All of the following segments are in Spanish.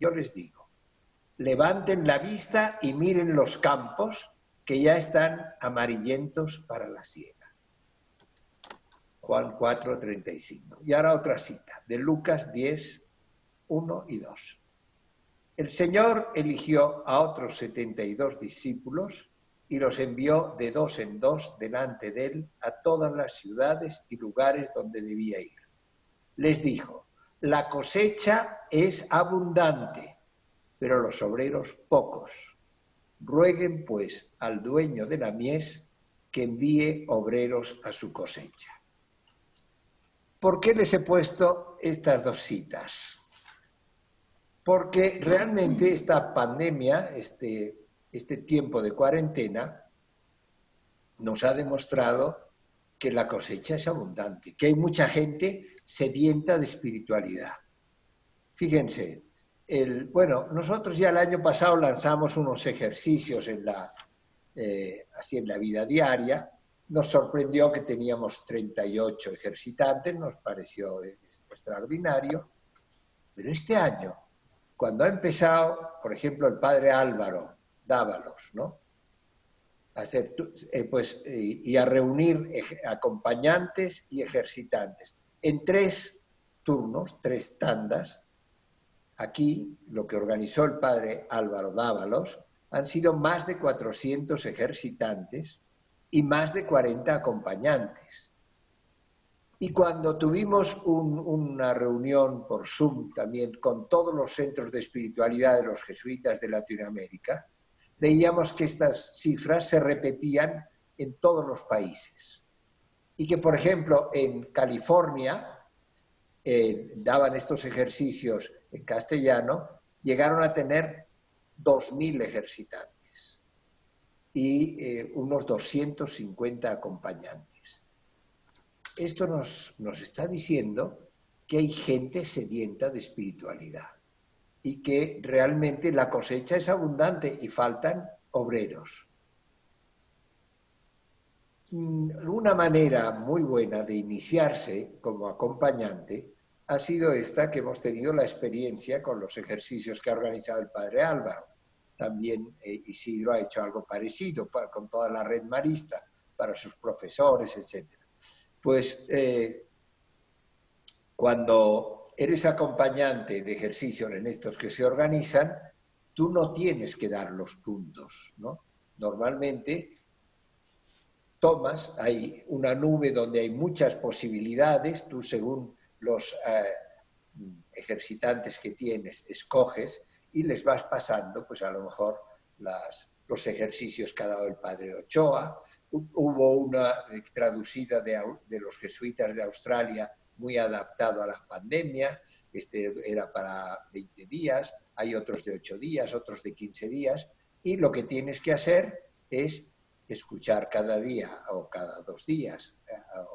yo les digo, levanten la vista y miren los campos que ya están amarillentos para la siega. Juan 4:35. Y ahora otra cita, de Lucas 10, 1 y 2. El Señor eligió a otros 72 discípulos y los envió de dos en dos delante de él a todas las ciudades y lugares donde debía ir. Les dijo, la cosecha es abundante, pero los obreros pocos. Rueguen pues al dueño de la mies que envíe obreros a su cosecha. ¿Por qué les he puesto estas dos citas? Porque realmente esta pandemia, este tiempo de cuarentena, nos ha demostrado que la cosecha es abundante, que hay mucha gente sedienta de espiritualidad. Fíjense, nosotros ya el año pasado lanzamos unos ejercicios así en la vida diaria. Nos sorprendió que teníamos 38 ejercitantes, nos pareció extraordinario, pero este año, cuando ha empezado, por ejemplo, el padre Álvaro Dávalos, ¿no? Y a reunir acompañantes y ejercitantes en 3 turnos, 3 tandas. Aquí, lo que organizó el padre Álvaro Dávalos, han sido más de 400 ejercitantes y más de 40 acompañantes. Y cuando tuvimos una reunión por Zoom también con todos los centros de espiritualidad de los jesuitas de Latinoamérica, veíamos que estas cifras se repetían en todos los países. Y que, por ejemplo, en California daban estos ejercicios en castellano, llegaron a tener 2.000 ejercitantes y unos 250 acompañantes. Esto nos está diciendo que hay gente sedienta de espiritualidad y que realmente la cosecha es abundante y faltan obreros. Una manera muy buena de iniciarse como acompañante ha sido esta que hemos tenido la experiencia con los ejercicios que ha organizado el padre Álvaro. También Isidro ha hecho algo parecido con toda la red marista para sus profesores, etc. Pues cuando eres acompañante de ejercicios en estos que se organizan, tú no tienes que dar los puntos, ¿no? Normalmente hay una nube donde hay muchas posibilidades, tú según los ejercitantes que tienes escoges y les vas pasando, pues a lo mejor los ejercicios que ha dado el padre Ochoa. Hubo una traducida de los jesuitas de Australia muy adaptado a la pandemia, era para 20 días, hay otros de 8 días, otros de 15 días, y lo que tienes que hacer es escuchar cada día o cada 2 días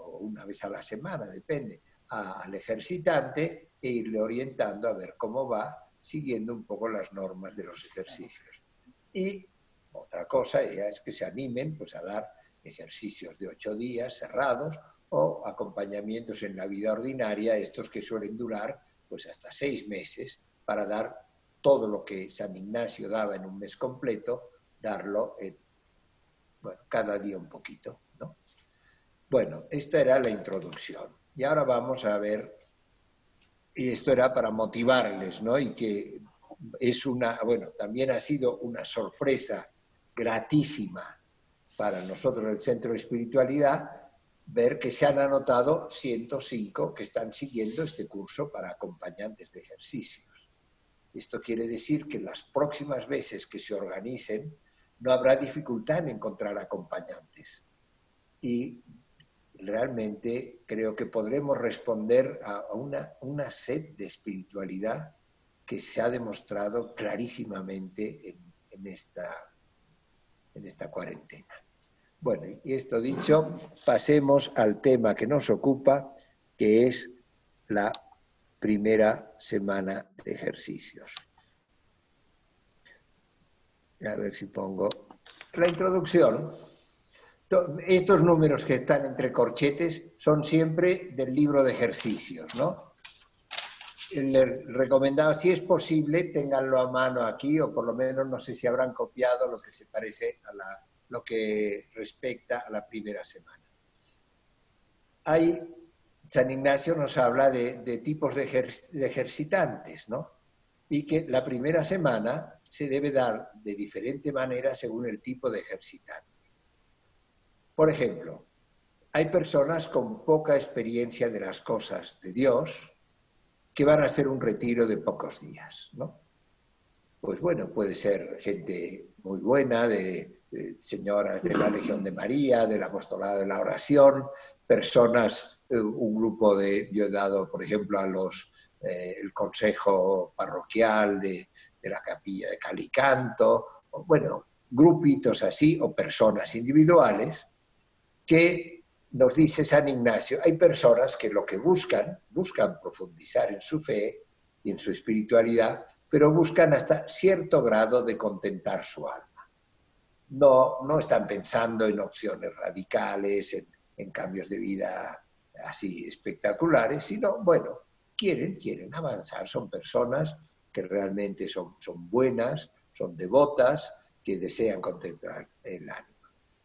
o una vez a la semana, depende, al ejercitante e irle orientando a ver cómo va, siguiendo un poco las normas de los ejercicios. Y otra cosa ya es que se animen pues, a dar ejercicios de 8 días cerrados o acompañamientos en la vida ordinaria, estos que suelen durar pues hasta 6 meses, para dar todo lo que San Ignacio daba en un mes completo, darlo cada día un poquito, ¿no? Bueno, esta era la introducción. Y ahora vamos a ver, y esto era para motivarles, ¿no? Y que también ha sido una sorpresa gratísima para nosotros en el Centro de Espiritualidad, ver que se han anotado 105 que están siguiendo este curso para acompañantes de ejercicios. Esto quiere decir que las próximas veces que se organicen no habrá dificultad en encontrar acompañantes. Y realmente creo que podremos responder a una sed de espiritualidad que se ha demostrado clarísimamente en esta cuarentena. Bueno, y esto dicho, pasemos al tema que nos ocupa, que es la primera semana de ejercicios. A ver si pongo la introducción. Estos números que están entre corchetes son siempre del libro de ejercicios, ¿no? les recomendaba, si es posible, ténganlo a mano aquí, o por lo menos no sé si habrán copiado lo que se parece a lo que respecta a la primera semana. San Ignacio nos habla de tipos de ejercitantes, ¿no? Y que la primera semana se debe dar de diferente manera según el tipo de ejercitante. Por ejemplo, hay personas con poca experiencia de las cosas de Dios que van a hacer un retiro de pocos días, ¿no? Pues bueno, puede ser gente muy buena, de señoras de la Legión de María, del Apostolado de la Oración, personas, un grupo yo he dado, por ejemplo, a el consejo parroquial de la capilla de Calicanto, o, bueno, grupitos así, o personas individuales, que nos dice San Ignacio, hay personas que lo que buscan profundizar en su fe y en su espiritualidad, pero buscan hasta cierto grado de contentar su alma. No están pensando en opciones radicales, en cambios de vida así espectaculares, sino, bueno, quieren avanzar, son personas que realmente son buenas, son devotas, que desean contentar el ánimo.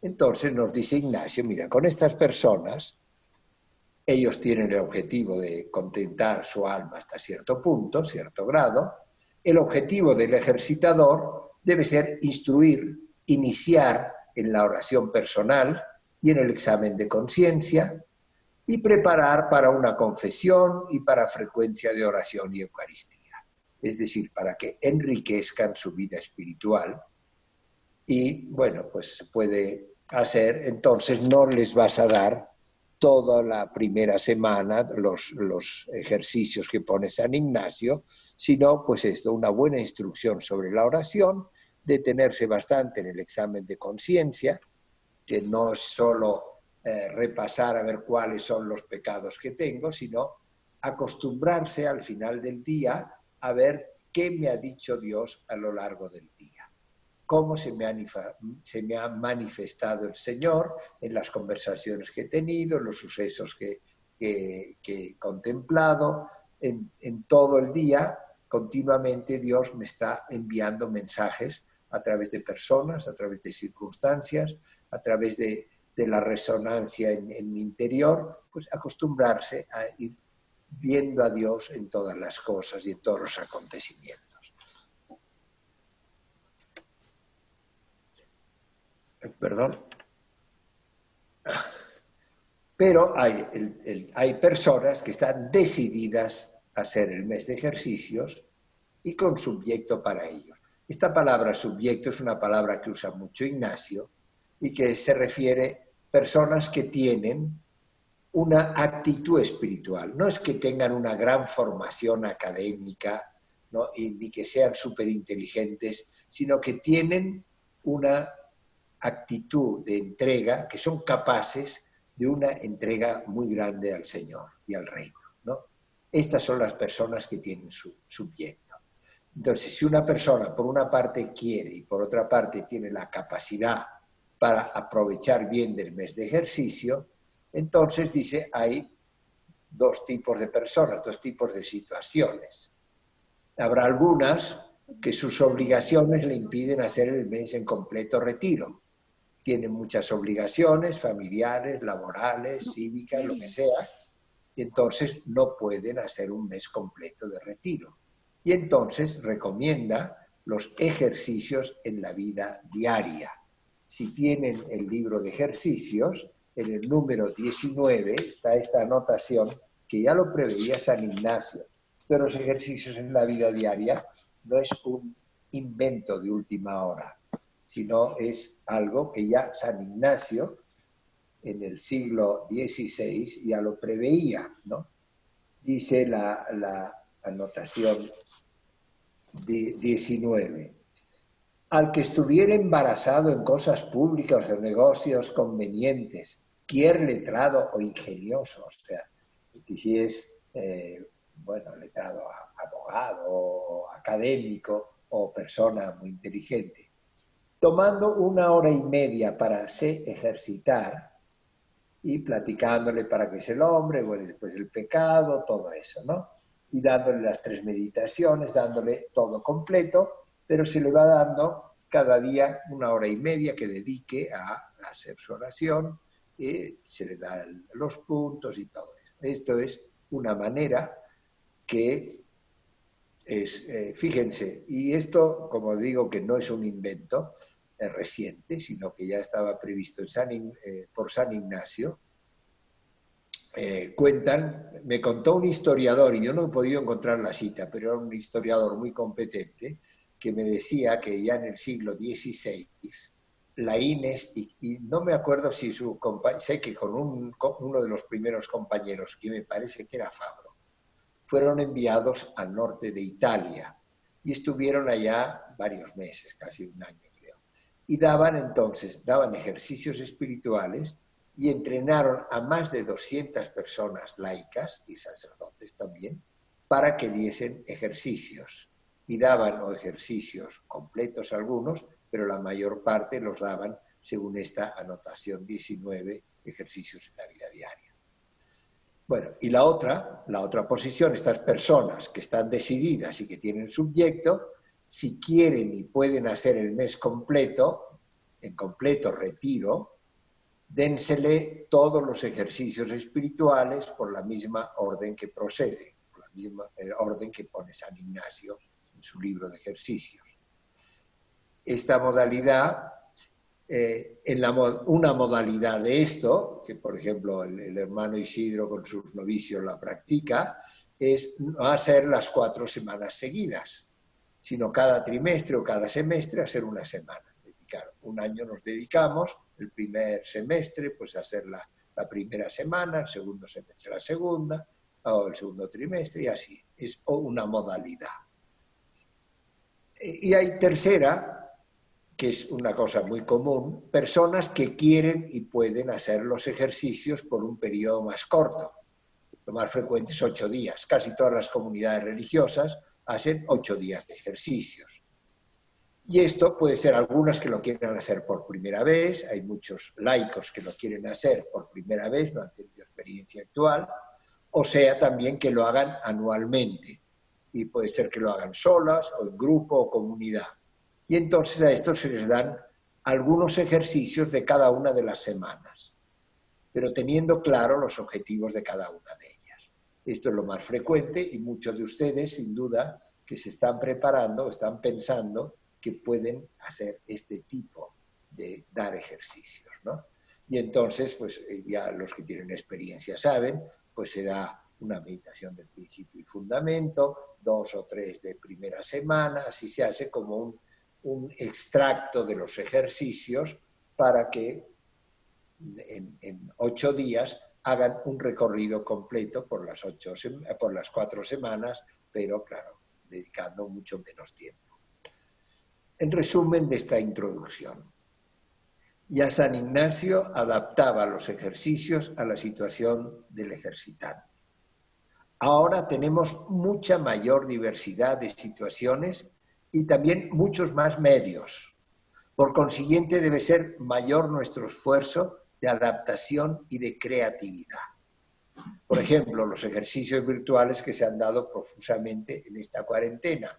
Entonces nos dice Ignacio, mira, con estas personas, ellos tienen el objetivo de contentar su alma hasta cierto punto, cierto grado. El objetivo del ejercitador debe ser instruir, iniciar en la oración personal y en el examen de conciencia y preparar para una confesión y para frecuencia de oración y Eucaristía. Es decir, para que enriquezcan su vida espiritual. Y bueno, pues se puede hacer, entonces no les vas a dar toda la primera semana los ejercicios que pone San Ignacio, sino pues esto, una buena instrucción sobre la oración, detenerse bastante en el examen de conciencia, que no es solo repasar a ver cuáles son los pecados que tengo, sino acostumbrarse al final del día a ver qué me ha dicho Dios a lo largo del día. Cómo se me ha manifestado el Señor en las conversaciones que he tenido, en los sucesos que he contemplado, en todo el día, continuamente Dios me está enviando mensajes a través de personas, a través de circunstancias, a través de la resonancia en mi interior, pues acostumbrarse a ir viendo a Dios en todas las cosas y en todos los acontecimientos. Perdón. Pero hay personas que están decididas a hacer el mes de ejercicios y con subyecto para ellos. Esta palabra subyecto es una palabra que usa mucho Ignacio y que se refiere a personas que tienen una actitud espiritual. No es que tengan una gran formación académica, ¿no? Ni que sean súper inteligentes, sino que tienen una actitud de entrega, que son capaces de una entrega muy grande al Señor y al reino, ¿no? Estas son las personas que tienen su subyecto. Entonces, si una persona por una parte quiere y por otra parte tiene la capacidad para aprovechar bien del mes de ejercicio, entonces dice, hay dos tipos de personas, dos tipos de situaciones. Habrá algunas que sus obligaciones le impiden hacer el mes en completo retiro. Tienen muchas obligaciones familiares, laborales, cívicas, lo que sea, y entonces no pueden hacer un mes completo de retiro. Y entonces recomienda los ejercicios en la vida diaria. Si tienen el libro de ejercicios, en el número 19 está esta anotación que ya lo preveía San Ignacio. Esto de los ejercicios en la vida diaria no es un invento de última hora, sino es algo que ya San Ignacio en el siglo XVI ya lo preveía, ¿no? Dice la anotación 19. Al que estuviera embarazado en cosas públicas o negocios convenientes, quier letrado o ingenioso, o sea, que si es, letrado, abogado, académico o persona muy inteligente, tomando 1 hora y media para se ejercitar y platicándole para que es el hombre, bueno, después el pecado, todo eso, ¿no? y dándole las 3 meditaciones, dándole todo completo, pero se le va dando cada día 1 hora y media que dedique a hacer su oración, se le dan los puntos y todo eso. Esto es una manera que es, fíjense, y esto, como digo, que no es un invento reciente, sino que ya estaba previsto por San Ignacio. Me contó un historiador, y yo no he podido encontrar la cita, pero era un historiador muy competente, que me decía que ya en el siglo XVI, Laínez, y no me acuerdo si su compañero, sé que con uno de los primeros compañeros, que me parece que era Fabro, fueron enviados al norte de Italia y estuvieron allá varios meses, casi un año creo, y daban ejercicios espirituales y entrenaron a más de 200 personas laicas y sacerdotes también para que diesen ejercicios. Y daban ejercicios completos algunos, pero la mayor parte los daban según esta anotación 19 ejercicios en la vida diaria. Bueno, y la otra posición, estas personas que están decididas y que tienen subyecto, si quieren y pueden hacer el mes completo, en completo retiro, dénsele todos los ejercicios espirituales por la misma orden que procede, por la misma orden que pone San Ignacio en su libro de ejercicios. Esta modalidad, una modalidad de esto, que por ejemplo el hermano Isidro con sus novicios la practica, es no hacer las 4 semanas seguidas, sino cada trimestre o cada semestre hacer una semana. Un año nos dedicamos, el primer semestre, pues a hacer la primera semana, el segundo semestre la segunda, o el segundo trimestre, y así. Es una modalidad. Y hay tercera, que es una cosa muy común, personas que quieren y pueden hacer los ejercicios por un periodo más corto. Lo más frecuente es 8 días. Casi todas las comunidades religiosas hacen 8 días de ejercicios. Y esto puede ser algunas que lo quieran hacer por primera vez, hay muchos laicos que lo quieren hacer por primera vez, no han tenido experiencia actual, o sea también que lo hagan anualmente, y puede ser que lo hagan solas, o en grupo, o comunidad. Y entonces a estos se les dan algunos ejercicios de cada una de las semanas, pero teniendo claro los objetivos de cada una de ellas. Esto es lo más frecuente, y muchos de ustedes, sin duda, que se están preparando, están pensando que pueden hacer este tipo de dar ejercicios, ¿no? Y entonces, pues ya los que tienen experiencia saben, pues se da una meditación del principio y fundamento, 2 o 3 de primera semana, así se hace como un extracto de los ejercicios para que en 8 días hagan un recorrido completo por las 4 semanas, pero claro, dedicando mucho menos tiempo. En resumen de esta introducción, ya San Ignacio adaptaba los ejercicios a la situación del ejercitante. Ahora tenemos mucha mayor diversidad de situaciones y también muchos más medios. Por consiguiente, debe ser mayor nuestro esfuerzo de adaptación y de creatividad. Por ejemplo, los ejercicios virtuales que se han dado profusamente en esta cuarentena.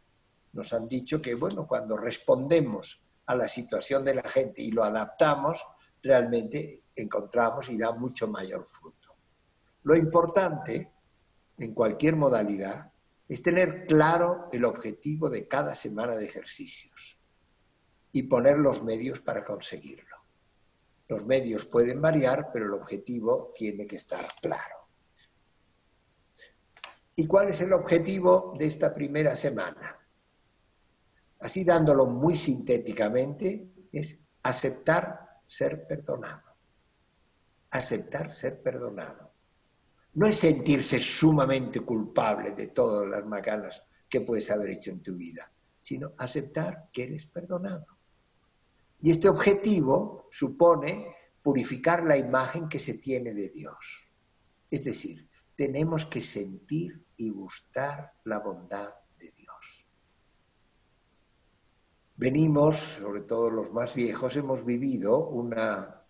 Nos han dicho que, bueno, cuando respondemos a la situación de la gente y lo adaptamos, realmente encontramos y da mucho mayor fruto. Lo importante, en cualquier modalidad, es tener claro el objetivo de cada semana de ejercicios y poner los medios para conseguirlo. Los medios pueden variar, pero el objetivo tiene que estar claro. ¿Y cuál es el objetivo de esta primera semana? Así dándolo muy sintéticamente, es aceptar ser perdonado. Aceptar ser perdonado. No es sentirse sumamente culpable de todas las macanas que puedes haber hecho en tu vida, sino aceptar que eres perdonado. Y este objetivo supone purificar la imagen que se tiene de Dios. Es decir, tenemos que sentir y gustar la bondad de Dios. Venimos, sobre todo los más viejos, hemos vivido una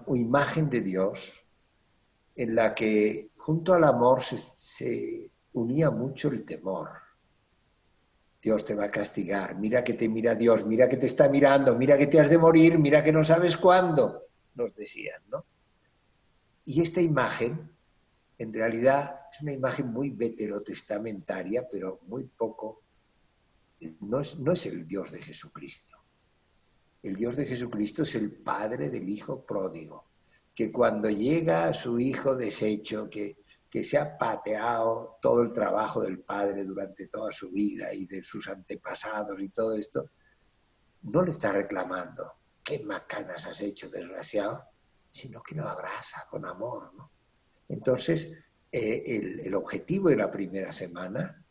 imagen de Dios en la que junto al amor se unía mucho el temor. Dios te va a castigar, mira que te mira Dios, mira que te está mirando, mira que te has de morir, mira que no sabes cuándo, nos decían, ¿no? Y esta imagen, en realidad, es una imagen muy veterotestamentaria, pero muy poco, no es el Dios de Jesucristo. El Dios de Jesucristo es el Padre del Hijo pródigo, que cuando llega a su hijo deshecho, que se ha pateado todo el trabajo del Padre durante toda su vida y de sus antepasados y todo esto, no le está reclamando, qué macanas has hecho, desgraciado, sino que lo abraza con amor, ¿no? Entonces, el objetivo de la primera semana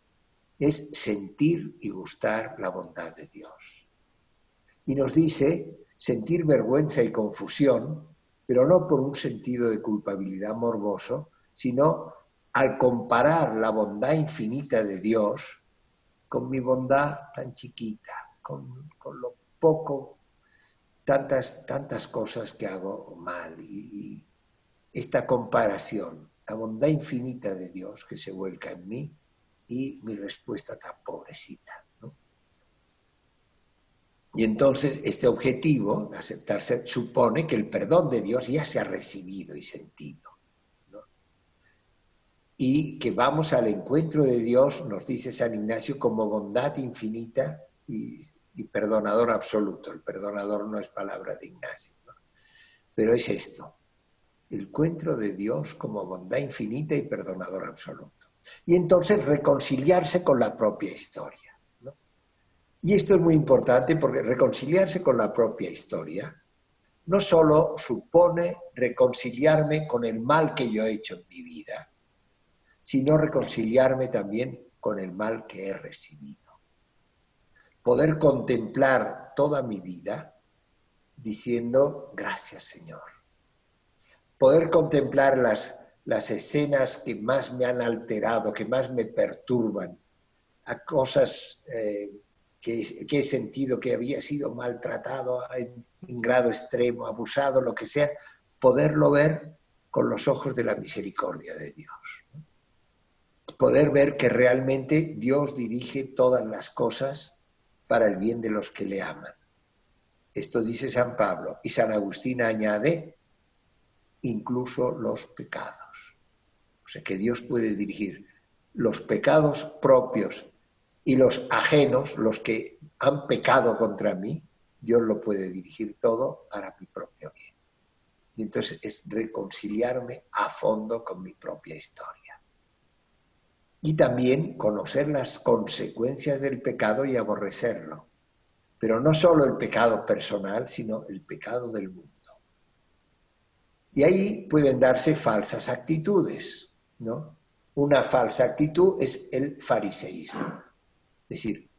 es sentir y gustar la bondad de Dios. Y nos dice sentir vergüenza y confusión, pero no por un sentido de culpabilidad morboso, sino al comparar la bondad infinita de Dios con mi bondad tan chiquita, con lo poco, tantas cosas que hago mal. Y esta comparación, la bondad infinita de Dios que se vuelca en mí y mi respuesta tan pobrecita, ¿no? Y entonces este objetivo de aceptarse supone que el perdón de Dios ya se ha recibido y sentido, ¿no? Y que vamos al encuentro de Dios, nos dice San Ignacio, como bondad infinita y perdonador absoluto. El perdonador no es palabra de Ignacio, ¿no? Pero es esto, el encuentro de Dios como bondad infinita y perdonador absoluto. Y entonces reconciliarse con la propia historia. Y esto es muy importante porque reconciliarse con la propia historia no solo supone reconciliarme con el mal que yo he hecho en mi vida, sino reconciliarme también con el mal que he recibido. Poder contemplar toda mi vida diciendo, gracias Señor. Poder contemplar las escenas que más me han alterado, que más me perturban, a cosas que he sentido que había sido maltratado en grado extremo, abusado, lo que sea, poderlo ver con los ojos de la misericordia de Dios. Poder ver que realmente Dios dirige todas las cosas para el bien de los que le aman. Esto dice San Pablo, y San Agustín añade, incluso los pecados. O sea que Dios puede dirigir los pecados propios y los ajenos, los que han pecado contra mí, Dios lo puede dirigir todo para mi propio bien. Y entonces es reconciliarme a fondo con mi propia historia. Y también conocer las consecuencias del pecado y aborrecerlo. Pero no solo el pecado personal, sino el pecado del mundo. Y ahí pueden darse falsas actitudes, ¿no? Una falsa actitud es el fariseísmo. Es decir,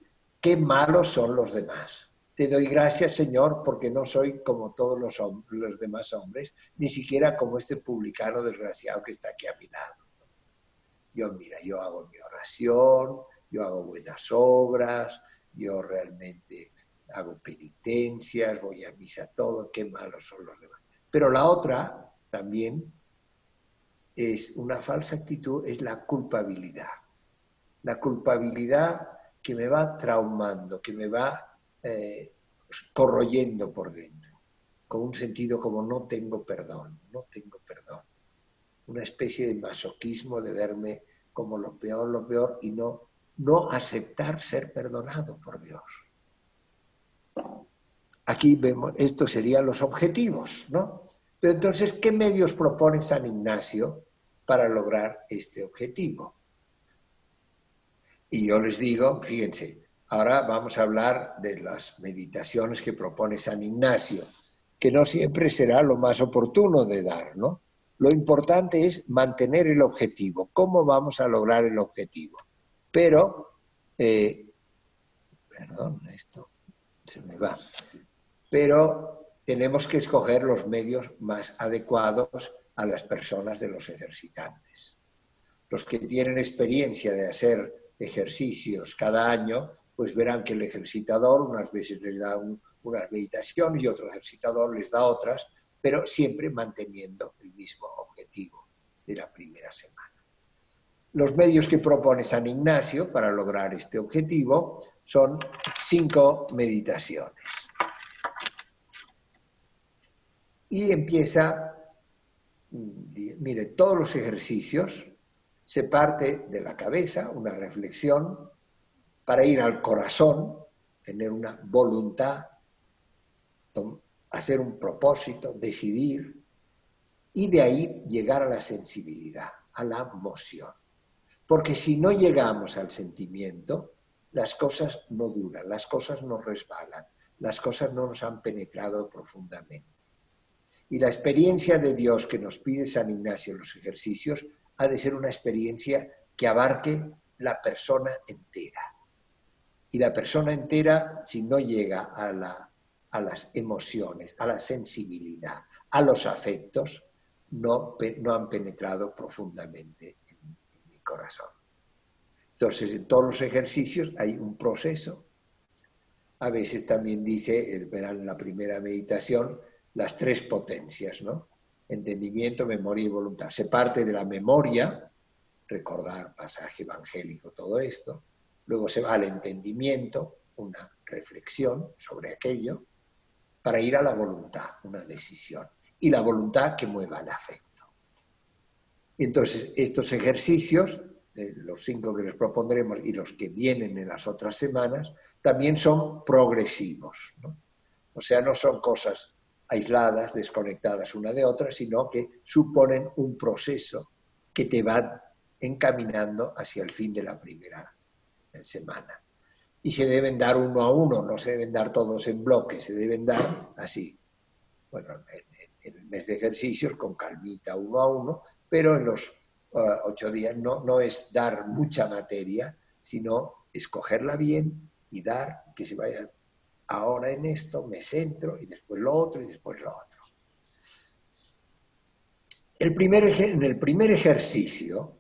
qué malos son los demás. Te doy gracias, Señor, porque no soy como todos los demás hombres, ni siquiera como este publicano desgraciado que está aquí a mi lado. Yo hago mi oración, yo hago buenas obras, yo realmente hago penitencias, voy a misa, todo, qué malos son los demás. Pero la otra también es una falsa actitud, es la culpabilidad. La culpabilidad que me va traumando, que me va corroyendo por dentro, con un sentido como no tengo perdón. Una especie de masoquismo de verme como lo peor, y no aceptar ser perdonado por Dios. Aquí vemos, estos serían los objetivos, ¿no? Pero entonces, ¿qué medios propone San Ignacio para lograr este objetivo? Y yo les digo, fíjense, ahora vamos a hablar de las meditaciones que propone San Ignacio, que no siempre será lo más oportuno de dar, ¿no? Lo importante es mantener el objetivo. ¿Cómo vamos a lograr el objetivo? Pero, perdón, esto se me va. Pero tenemos que escoger los medios más adecuados a las personas de los ejercitantes. Los que tienen experiencia de hacer ejercicios cada año, pues verán que el ejercitador unas veces les da unas meditaciones y otro ejercitador les da otras, pero siempre manteniendo el mismo objetivo de la primera semana. Los medios que propone San Ignacio para lograr este objetivo son 5 meditaciones. Y empieza, mire, todos los ejercicios se parte de la cabeza, una reflexión, para ir al corazón, tener una voluntad, hacer un propósito, decidir, y de ahí llegar a la sensibilidad, a la emoción. Porque si no llegamos al sentimiento, las cosas no duran, las cosas nos resbalan, las cosas no nos han penetrado profundamente. Y la experiencia de Dios que nos pide San Ignacio en los ejercicios ha de ser una experiencia que abarque la persona entera. Y la persona entera, si no llega a las emociones, a la sensibilidad, a los afectos, no han penetrado profundamente en mi corazón. Entonces, en todos los ejercicios hay un proceso. A veces también dice, verán en la primera meditación, las 3 potencias, ¿no? Entendimiento, memoria y voluntad. Se parte de la memoria, recordar pasaje evangélico, todo esto. Luego se va al entendimiento, una reflexión sobre aquello, para ir a la voluntad, una decisión. Y la voluntad que mueva el afecto. Entonces, estos ejercicios, los 5 que les propondremos y los que vienen en las otras semanas, también son progresivos, ¿no? O sea, no son cosas aisladas, desconectadas una de otra, sino que suponen un proceso que te va encaminando hacia el fin de la primera semana. Y se deben dar uno a uno, no se deben dar todos en bloque, se deben dar así. Bueno, en el mes de ejercicios, con calmita, uno a uno, pero en los 8 días no es dar mucha materia, sino escogerla bien y dar, que se vaya ahora en esto, me centro, y después lo otro, y después lo otro. En el primer ejercicio,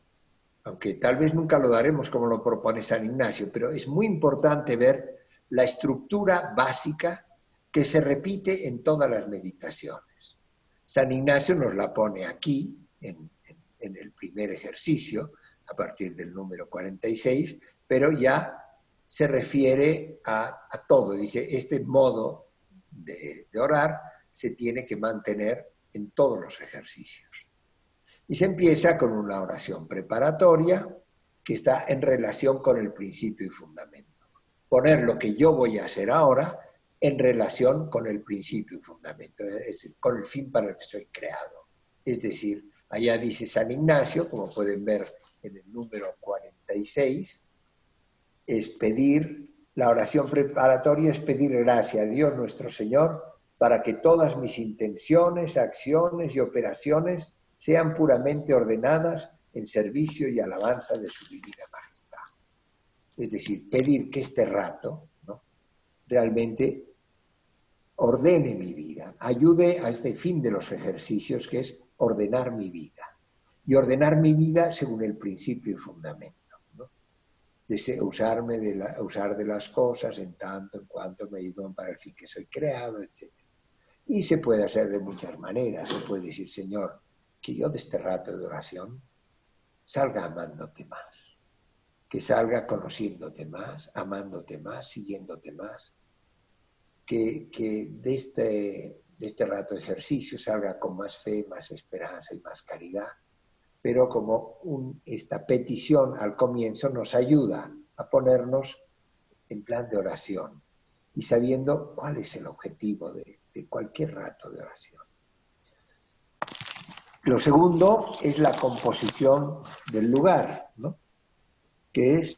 aunque tal vez nunca lo daremos como lo propone San Ignacio, pero es muy importante ver la estructura básica que se repite en todas las meditaciones. San Ignacio nos la pone aquí, en el primer ejercicio, a partir del número 46, pero ya se refiere a todo. Dice, este modo de orar se tiene que mantener en todos los ejercicios. Y se empieza con una oración preparatoria que está en relación con el principio y fundamento. Poner lo que yo voy a hacer ahora en relación con el principio y fundamento, es decir, con el fin para el que soy creado. Es decir, allá dice San Ignacio, como pueden ver en el número 46, es pedir, la oración preparatoria es pedir gracia a Dios nuestro Señor para que todas mis intenciones, acciones y operaciones sean puramente ordenadas en servicio y alabanza de su divina majestad. Es decir, pedir que este rato, ¿no?, realmente ordene mi vida, ayude a este fin de los ejercicios, que es ordenar mi vida. Y ordenar mi vida según el principio y fundamento, ¿no?, de usar de las cosas en tanto en cuanto me ayudan para el fin que soy creado, etc. Y se puede hacer de muchas maneras. Se puede decir, Señor, que yo de este rato de oración salga amándote más, que salga conociéndote más, amándote más, siguiéndote más, que de este rato de ejercicio salga con más fe, más esperanza y más caridad. Pero como esta petición al comienzo nos ayuda a ponernos en plan de oración y sabiendo cuál es el objetivo de cualquier rato de oración. Lo segundo es la composición del lugar, ¿no?, que es,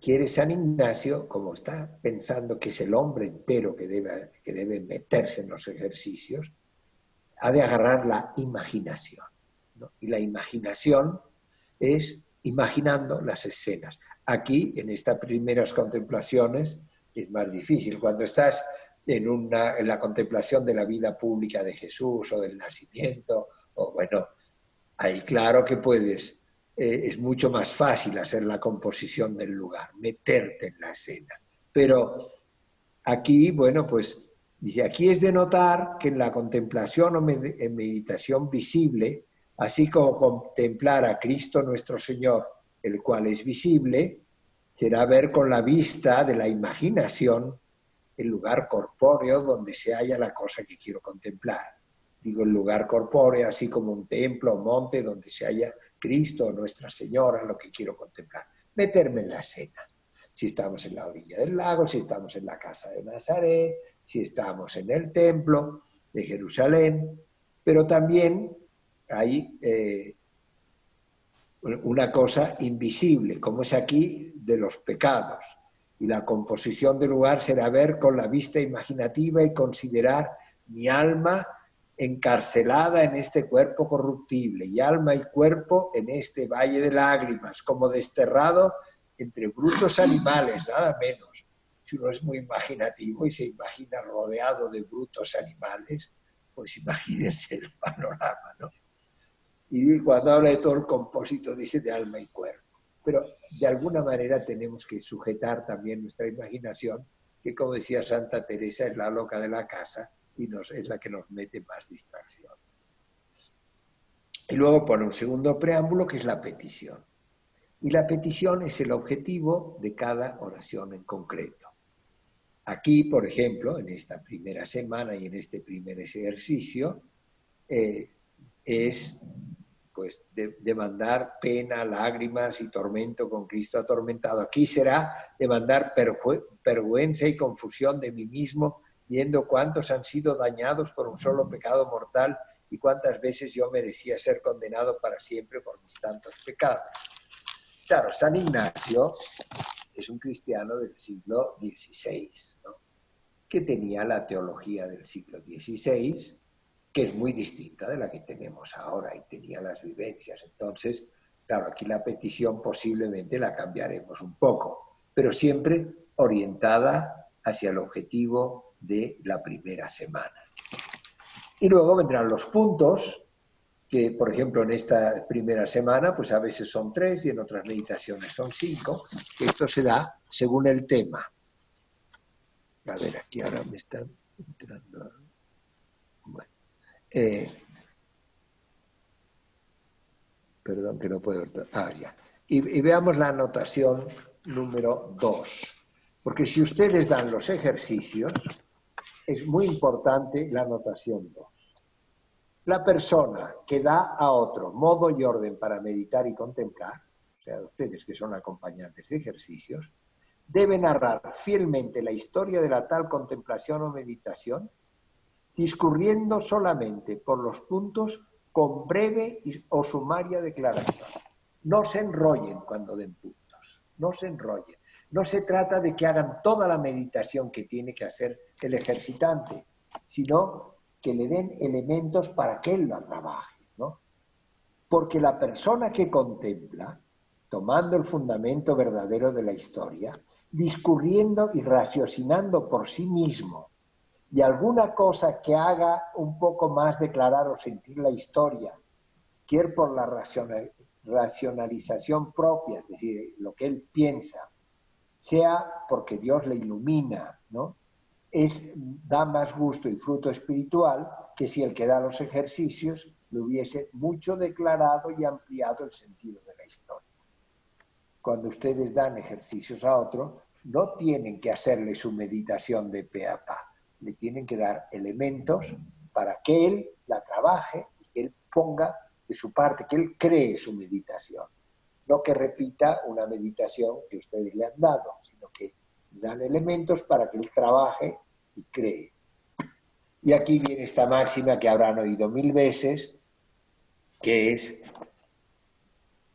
quiere San Ignacio, como está pensando que es el hombre entero que debe meterse en los ejercicios, ha de agarrar la imaginación, ¿no? Y la imaginación es imaginando las escenas. Aquí, en estas primeras contemplaciones, es más difícil. Cuando estás en la contemplación de la vida pública de Jesús o del nacimiento, o bueno, ahí claro que puedes, es mucho más fácil hacer la composición del lugar, meterte en la escena. Pero aquí, bueno, pues dice, aquí es de notar que en la contemplación o en meditación visible Así como contemplar a Cristo nuestro Señor, el cual es visible, será ver con la vista de la imaginación el lugar corpóreo donde se halla la cosa que quiero contemplar. Digo el lugar corpóreo, así como un templo o monte donde se halla Cristo o Nuestra Señora, lo que quiero contemplar. Meterme en la escena. Si estamos en la orilla del lago, si estamos en la casa de Nazaret, si estamos en el templo de Jerusalén, pero también hay una cosa invisible, como es aquí de los pecados. Y la composición del lugar será ver con la vista imaginativa y considerar mi alma encarcelada en este cuerpo corruptible, y alma y cuerpo en este valle de lágrimas, como desterrado entre brutos animales, nada menos. Si uno es muy imaginativo y se imagina rodeado de brutos animales, pues imagínense el panorama, ¿no? Y cuando habla de todo el compósito dice de alma y cuerpo. Pero de alguna manera tenemos que sujetar también nuestra imaginación, que como decía Santa Teresa es la loca de la casa y es la que nos mete más distracción. Y luego pone un segundo preámbulo que es la petición. Y la petición es el objetivo de cada oración en concreto. Aquí, por ejemplo, en esta primera semana y en este primer ejercicio, es pues demandar pena, lágrimas y tormento con Cristo atormentado. Aquí será demandar vergüenza y confusión de mí mismo, viendo cuántos han sido dañados por un solo pecado mortal y cuántas veces yo merecía ser condenado para siempre por mis tantos pecados. Claro, San Ignacio es un cristiano del siglo XVI, ¿no? Que tenía la teología del siglo XVI, que es muy distinta de la que tenemos ahora, y tenía las vivencias. Entonces, claro, aquí la petición posiblemente la cambiaremos un poco, pero siempre orientada hacia el objetivo de la primera semana. Y luego vendrán los puntos, que por ejemplo en esta primera semana, pues a veces son 3 y en otras meditaciones son 5, que esto se da según el tema. A ver, aquí ahora me están entrando. Bueno. Perdón, que no puedo... ya. Y veamos la anotación número 2. Porque si ustedes dan los ejercicios, es muy importante la anotación 2. La persona que da a otro modo y orden para meditar y contemplar, o sea, ustedes que son acompañantes de ejercicios, debe narrar fielmente la historia de la tal contemplación o meditación, discurriendo solamente por los puntos con breve o sumaria declaración. No se enrollen cuando den puntos, no se enrollen. No se trata de que hagan toda la meditación que tiene que hacer el ejercitante, sino que le den elementos para que él la trabaje, ¿no? Porque la persona que contempla, tomando el fundamento verdadero de la historia, discurriendo y raciocinando por sí mismo, y alguna cosa que haga un poco más declarar o sentir la historia, quiera por la racionalización propia, es decir, lo que él piensa, sea porque Dios le ilumina, ¿no? Da más gusto y fruto espiritual que si el que da los ejercicios le hubiese mucho declarado y ampliado el sentido de la historia. Cuando ustedes dan ejercicios a otro, no tienen que hacerle su meditación de pe a pa. Le tienen que dar elementos para que él la trabaje y que él ponga de su parte, que él cree su meditación. No que repita una meditación que ustedes le han dado, sino que dan elementos para que él trabaje y cree. Y aquí viene esta máxima que habrán oído 1000 veces, que es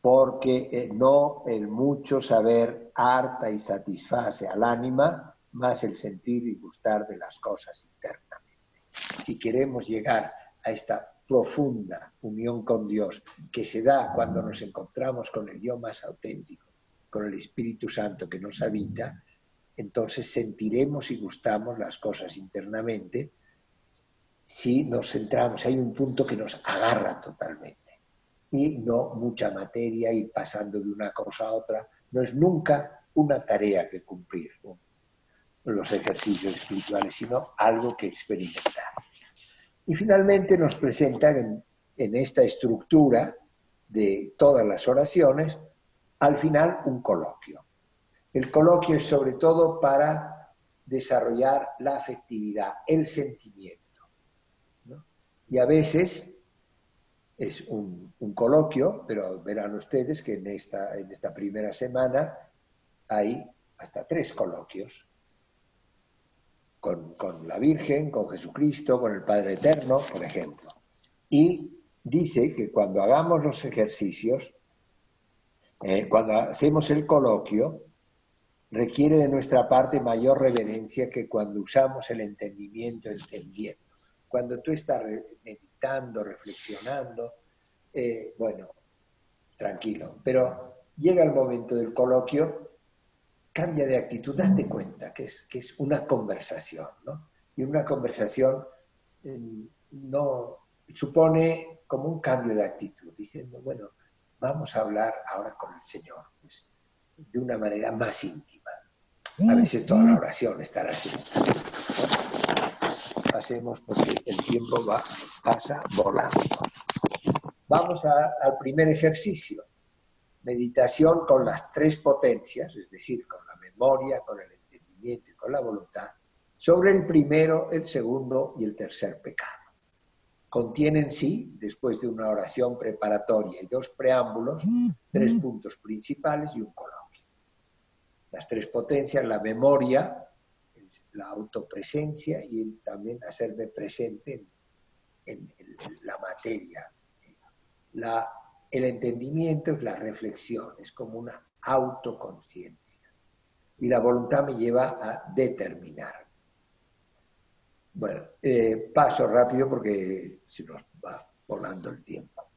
porque no el mucho saber harta y satisface al ánima, más el sentir y gustar de las cosas internamente. Si queremos llegar a esta profunda unión con Dios, que se da cuando nos encontramos con el yo más auténtico, con el Espíritu Santo que nos habita, entonces sentiremos y gustamos las cosas internamente si nos centramos. Hay un punto que nos agarra totalmente. Y no mucha materia, ir pasando de una cosa a otra. No es nunca una tarea que cumplir, ¿no?, los ejercicios espirituales, sino algo que experimentar. Y finalmente nos presentan en esta estructura de todas las oraciones, al final un coloquio. El coloquio es sobre todo para desarrollar la afectividad, el sentimiento, ¿no? Y a veces es un coloquio, pero verán ustedes que en esta primera semana hay hasta 3 coloquios con la Virgen, con Jesucristo, con el Padre Eterno, por ejemplo. Y dice que cuando hagamos los ejercicios, cuando hacemos el coloquio, requiere de nuestra parte mayor reverencia que cuando usamos el entendimiento entendiendo. Cuando tú estás meditando, reflexionando, bueno, tranquilo. Pero llega el momento del coloquio, cambia de actitud, date cuenta que es una conversación, ¿no? Y una conversación no supone como un cambio de actitud, diciendo, bueno, vamos a hablar ahora con el Señor, pues, de una manera más íntima. A veces toda la oración estará así. Pasemos porque el tiempo pasa volando. Vamos al primer ejercicio. Meditación con las 3 potencias, es decir, con la memoria, con el entendimiento y con la voluntad, sobre el primero, el segundo y el tercer pecado. Contiene en sí, después de una oración preparatoria y 2 preámbulos, 3 puntos principales y un coloquio. Las 3 potencias, la memoria, la autopresencia y también hacerme presente en la materia. El entendimiento es la reflexión, es como una autoconciencia. Y la voluntad me lleva a determinar. Bueno, paso rápido porque se nos va volando el tiempo.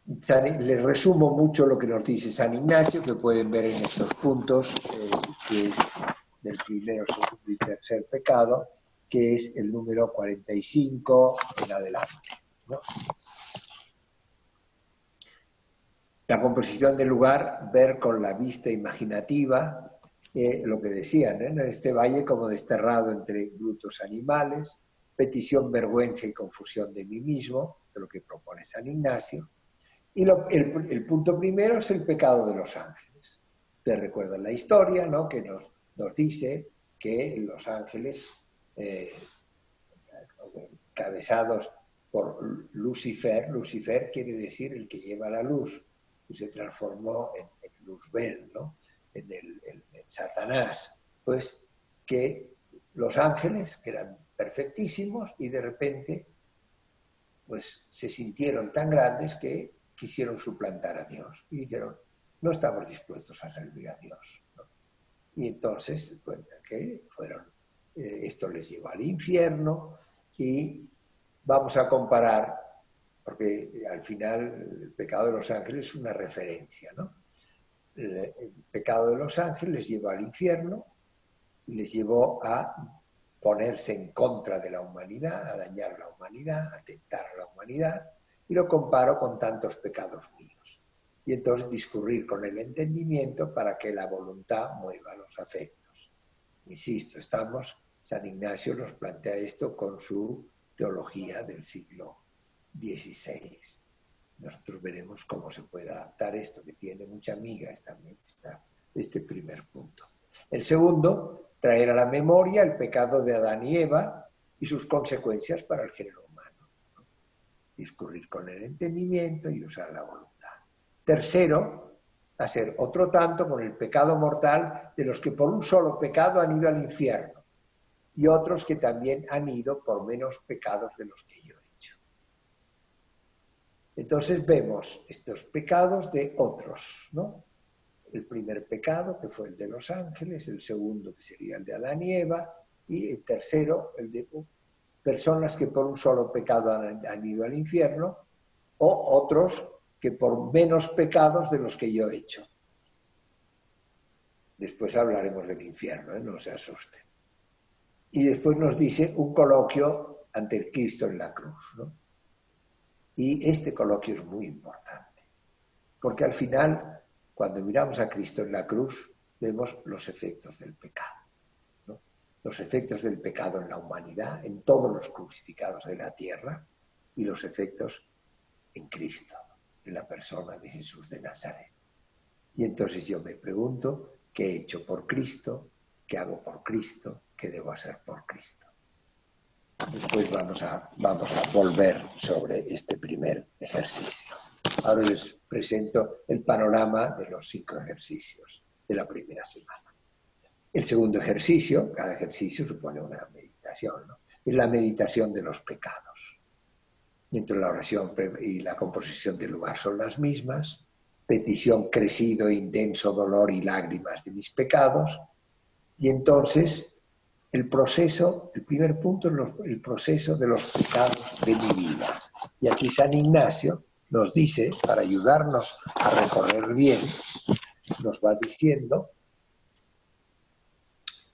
Les resumo mucho lo que nos dice San Ignacio, que pueden ver en estos puntos, que es del primero, segundo y tercer pecado, que es el número 45 en adelante, ¿no? La composición del lugar, ver con la vista imaginativa, lo que decían, en este valle como desterrado entre brutos animales, petición, vergüenza y confusión de mí mismo, de lo que propone San Ignacio. Y el punto primero es el pecado de los ángeles. Ustedes recuerdan la historia, ¿no? Que nos dice que los ángeles, encabezados por Lucifer quiere decir el que lleva la luz, y se transformó en Luzbel, ¿no? En Satanás. Pues que los ángeles, que eran perfectísimos, y de repente pues se sintieron tan grandes que quisieron suplantar a Dios. Y dijeron, no estamos dispuestos a servir a Dios, ¿no? Y entonces, bueno, que fueron, esto les llevó al infierno, y vamos a comparar, porque al final el pecado de los ángeles es una referencia, ¿no? El pecado de los ángeles les llevó al infierno, y les llevó a ponerse en contra de la humanidad, a dañar la humanidad, a tentar a la humanidad, y lo comparo con tantos pecados míos. Y entonces discurrir con el entendimiento para que la voluntad mueva los afectos. Insisto, San Ignacio nos plantea esto con su teología del siglo XVI. Nosotros veremos cómo se puede adaptar esto, que tiene mucha miga este primer punto. El segundo, traer a la memoria el pecado de Adán y Eva y sus consecuencias para el género humano. Discurrir con el entendimiento y usar la voluntad. Tercero, hacer otro tanto con el pecado mortal de los que por un solo pecado han ido al infierno, y otros que también han ido por menos pecados de los que yo he hecho. Entonces vemos estos pecados de otros, ¿no? El primer pecado, que fue el de los ángeles, el segundo, que sería el de Adán y Eva, y el tercero, el de personas que por un solo pecado han ido al infierno, o otros que por menos pecados de los que yo he hecho. Después hablaremos del infierno, no se asusten. Y después nos dice un coloquio ante el Cristo en la cruz, ¿no? Y este coloquio es muy importante, porque al final, cuando miramos a Cristo en la cruz, vemos los efectos del pecado, ¿no? Los efectos del pecado en la humanidad, en todos los crucificados de la tierra, y los efectos en Cristo, en la persona de Jesús de Nazaret. Y entonces yo me pregunto, ¿qué he hecho por Cristo? ¿Qué hago por Cristo? ¿Qué debo hacer por Cristo? Después vamos a volver sobre este primer ejercicio. Ahora les presento el panorama de los 5 ejercicios de la primera semana. El segundo ejercicio, cada ejercicio supone una meditación, ¿no? Es la meditación de los pecados. Mientras la oración y la composición del lugar son las mismas, petición, crecido, intenso dolor y lágrimas de mis pecados, y entonces el proceso, el primer punto es el proceso de los pecados de mi vida. Y aquí San Ignacio nos dice, para ayudarnos a recorrer bien, nos va diciendo,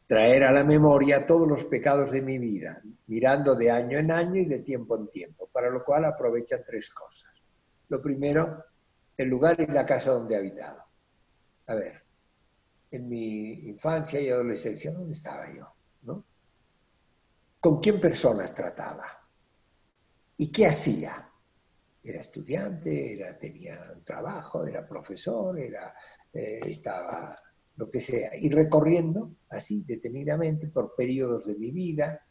traer a la memoria todos los pecados de mi vida, mirando de año en año y de tiempo en tiempo, para lo cual aprovechan 3 cosas. Lo primero, el lugar y la casa donde he habitado. A ver, en mi infancia y adolescencia, ¿dónde estaba yo? ¿No? ¿Con quién personas trataba? ¿Y qué hacía? Era estudiante, tenía un trabajo, era profesor, estaba lo que sea. Y recorriendo así detenidamente por periodos de mi vida,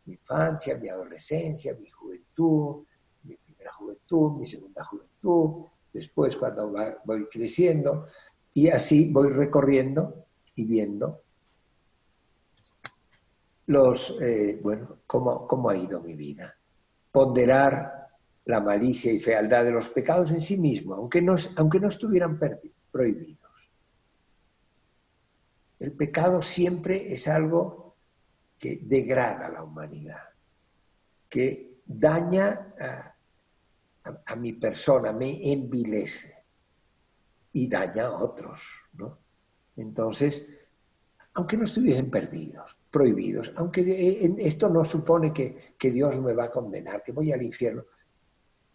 mi infancia, mi adolescencia, mi juventud, mi primera juventud, mi segunda juventud, después cuando voy creciendo, y así voy recorriendo y viendo cómo ha ido mi vida. Ponderar la malicia y fealdad de los pecados en sí mismo, aunque no estuvieran prohibidos. El pecado siempre es algo que degrada a la humanidad, que daña a mi persona, me envilece y daña a otros, ¿no? Entonces, aunque no estuviesen prohibidos, aunque esto no supone que Dios me va a condenar, que voy al infierno,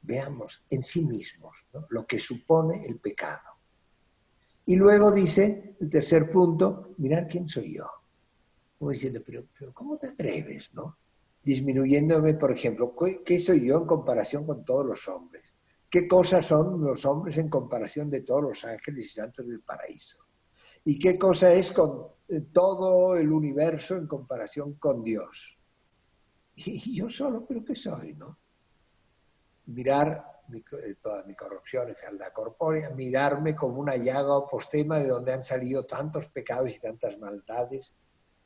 veamos en sí mismos, ¿no?, lo que supone el pecado. Y luego dice, el tercer punto, mirar quién soy yo. Como diciendo, pero ¿cómo te atreves, no? Disminuyéndome, por ejemplo, ¿qué soy yo en comparación con todos los hombres? ¿Qué cosas son los hombres en comparación de todos los ángeles y santos del paraíso? ¿Y qué cosa es con todo el universo en comparación con Dios? Y yo solo, ¿pero qué soy, no? Mirar toda mi corrupción y fealdad corpórea, mirarme como una llaga o postema de donde han salido tantos pecados y tantas maldades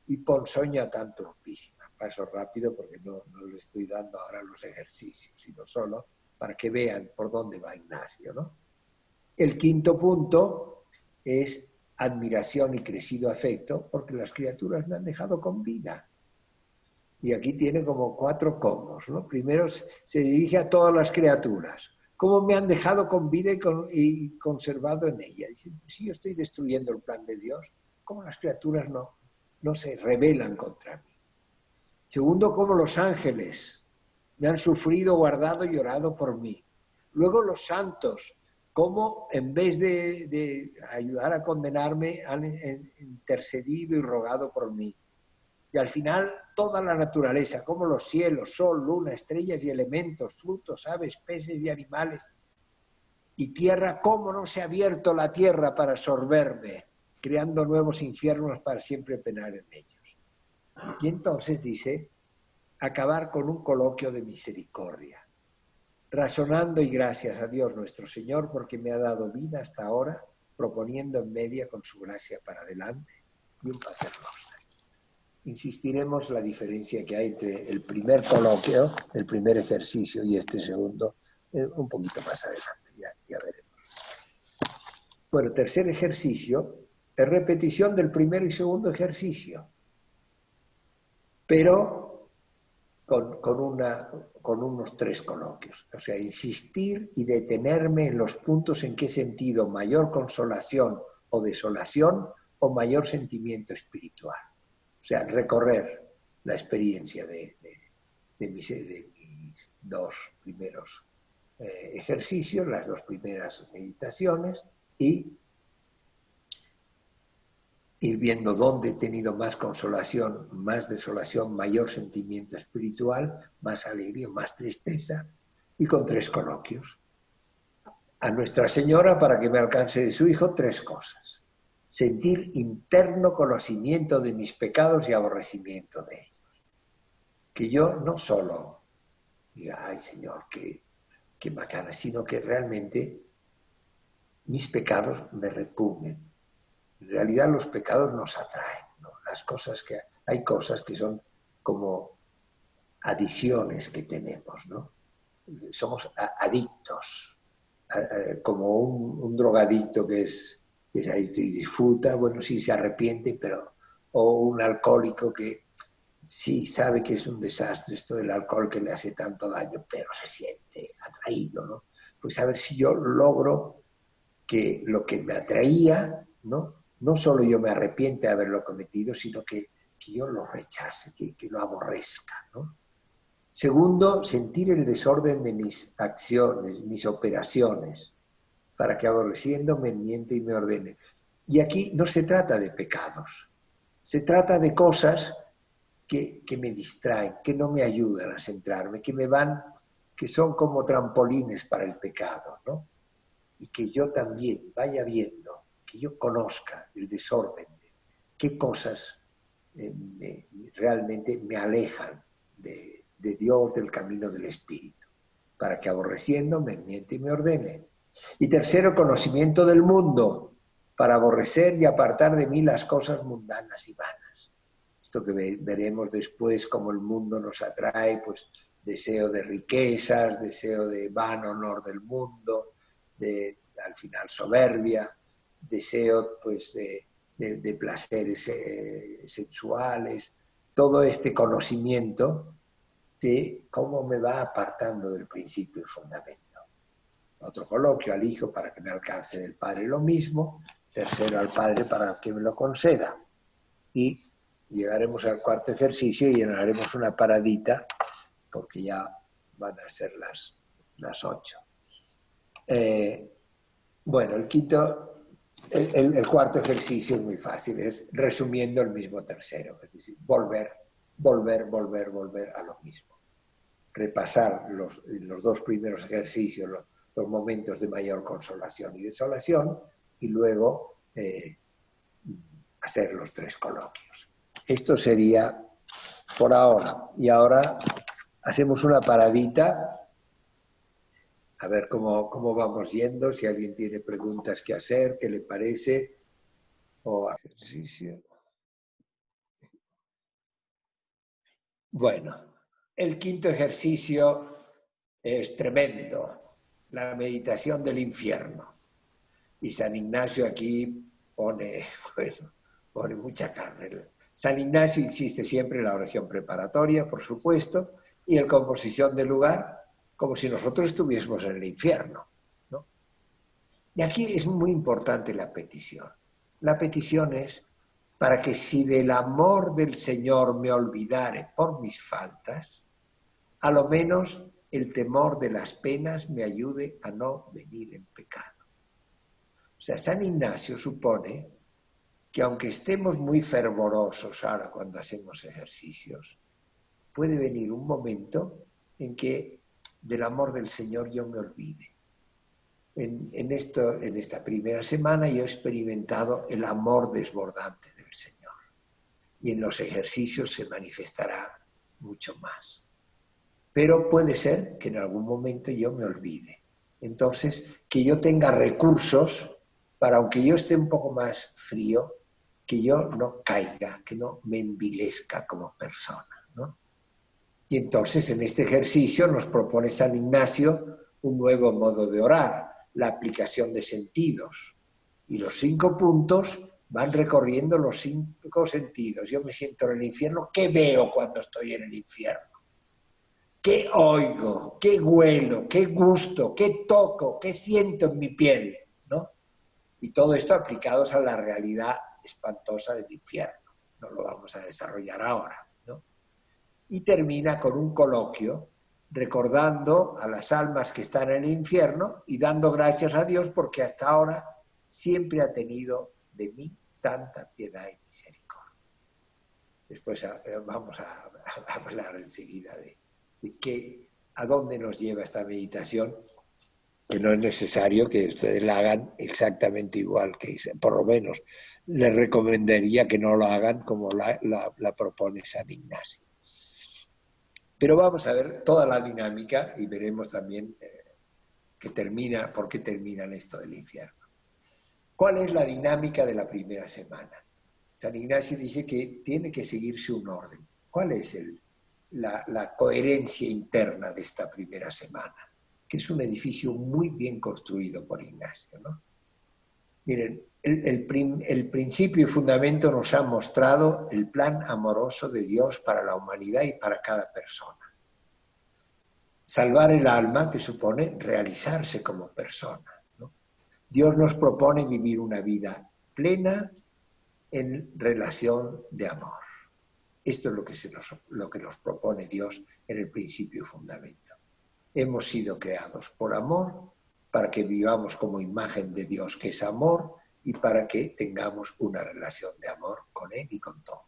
y ponzoña tan turpísima. Paso rápido porque no le estoy dando ahora los ejercicios, sino solo para que vean por dónde va Ignacio, ¿no? El quinto punto es admiración y crecido afecto porque las criaturas me han dejado con vida. Y aquí tiene como 4 cómos, ¿no? Primero se dirige a todas las criaturas. ¿Cómo me han dejado con vida y conservado en ella? Dice, si yo estoy destruyendo el plan de Dios, ¿cómo las criaturas no se rebelan contra mí? Segundo, cómo los ángeles me han sufrido, guardado y llorado por mí. Luego los santos, cómo en vez de ayudar a condenarme, han intercedido y rogado por mí. Y al final, toda la naturaleza, como los cielos, sol, luna, estrellas y elementos, frutos, aves, peces y animales, y tierra, cómo no se ha abierto la tierra para absorberme, creando nuevos infiernos para siempre penar en ellos. Y entonces dice, acabar con un coloquio de misericordia, razonando y gracias a Dios nuestro Señor porque me ha dado vida hasta ahora, proponiendo en media con su gracia para adelante y un paternoster. Insistiremos la diferencia que hay entre el primer coloquio, el primer ejercicio y este segundo, un poquito más adelante, ya veremos. Bueno, tercer ejercicio es repetición del primero y segundo ejercicio, pero con unos 3 coloquios. O sea, insistir y detenerme en los puntos en que he sentido mayor consolación o desolación o mayor sentimiento espiritual. O sea, recorrer la experiencia de mis 2 primeros ejercicios, las 2 primeras meditaciones, y ir viendo dónde he tenido más consolación, más desolación, mayor sentimiento espiritual, más alegría, más tristeza, y con 3 coloquios. a Nuestra Señora para que me alcance de su Hijo 3 cosas. Sentir interno conocimiento de mis pecados y aborrecimiento de ellos. Que yo no solo diga, ay Señor, qué bacana, sino que realmente mis pecados me repugnen. En realidad los pecados nos atraen, ¿no? Hay cosas que son como adiciones que tenemos, ¿no? Somos adictos, como un drogadicto que es adicto y disfruta, bueno, sí se arrepiente, pero, o un alcohólico que sí sabe que es un desastre esto del alcohol que le hace tanto daño, pero se siente atraído, ¿no? Pues a ver si yo logro que lo que me atraía, no solo yo me arrepiente de haberlo cometido, sino que yo lo rechace, que lo aborrezca, ¿no? Segundo, sentir el desorden de mis acciones, mis operaciones, para que aborreciendo me miente y me ordene. Y aquí no se trata de pecados, se trata de cosas que me distraen, que no me ayudan a centrarme, que son como trampolines para el pecado, ¿no? Y que yo también vaya viendo, que yo conozca el desorden de qué cosas realmente me alejan de Dios, del camino del Espíritu, para que aborreciendo me miente y me ordene. Y tercero, conocimiento del mundo, para aborrecer y apartar de mí las cosas mundanas y vanas. Esto que veremos después, cómo el mundo nos atrae, pues deseo de riquezas, deseo de vano honor del mundo, al final soberbia, deseo pues de placeres sexuales, todo este conocimiento de cómo me va apartando del principio y fundamento. Otro coloquio al Hijo para que me alcance del Padre lo mismo, tercero al Padre para que me lo conceda. Y llegaremos al cuarto ejercicio y llenaremos una paradita, porque ya van a ser las 8. Bueno, el cuarto ejercicio es muy fácil, es resumiendo el mismo tercero, es decir, volver a lo mismo. Repasar los 2 primeros ejercicios, los momentos de mayor consolación y desolación, y luego hacer los 3 coloquios. Esto sería por ahora. Y ahora hacemos una paradita, a ver cómo vamos yendo, si alguien tiene preguntas que hacer, qué le parece, o ejercicio. Bueno, el quinto ejercicio es tremendo, la meditación del infierno. Y San Ignacio aquí pone mucha carne. San Ignacio insiste siempre en la oración preparatoria, por supuesto, y en composición del lugar, como si nosotros estuviésemos en el infierno, ¿no? Y aquí es muy importante la petición. La petición es para que si del amor del Señor me olvidare por mis faltas, a lo menos el temor de las penas me ayude a no venir en pecado. O sea, San Ignacio supone que aunque estemos muy fervorosos ahora cuando hacemos ejercicios, puede venir un momento en que del amor del Señor yo me olvide. En esta primera semana yo he experimentado el amor desbordante del Señor. Y en los ejercicios se manifestará mucho más. Pero puede ser que en algún momento yo me olvide. Entonces, que yo tenga recursos para, aunque yo esté un poco más frío, que yo no caiga, que no me envilezca como persona, ¿no? Y entonces en este ejercicio nos propone San Ignacio un nuevo modo de orar, la aplicación de sentidos. Y los 5 puntos van recorriendo los 5 sentidos. Yo me siento en el infierno, ¿qué veo cuando estoy en el infierno? ¿Qué oigo? ¿Qué huelo? ¿Qué gusto? ¿Qué toco? ¿Qué siento en mi piel? ¿No? Y todo esto aplicados a la realidad espantosa del infierno. No lo vamos a desarrollar ahora, ¿no? Y termina con un coloquio recordando a las almas que están en el infierno y dando gracias a Dios porque hasta ahora siempre ha tenido de mí tanta piedad y misericordia. Después vamos a hablar enseguida de a dónde nos lleva esta meditación que no es necesario que ustedes la hagan exactamente igual que hice. Por lo menos les recomendaría que no lo hagan como la propone San Ignacio. Pero vamos a ver toda la dinámica y veremos también por qué termina en esto del infierno. ¿Cuál es la dinámica de la primera semana? San Ignacio dice que tiene que seguirse un orden. ¿Cuál es la coherencia interna de esta primera semana? Que es un edificio muy bien construido por Ignacio, ¿no? Miren, el principio y fundamento nos ha mostrado el plan amoroso de Dios para la humanidad y para cada persona. Salvar el alma, que supone realizarse como persona, ¿no? Dios nos propone vivir una vida plena en relación de amor. Esto es lo que nos propone Dios en el principio y fundamento. Hemos sido creados por amor, para que vivamos como imagen de Dios, que es amor, y para que tengamos una relación de amor con Él y con todo.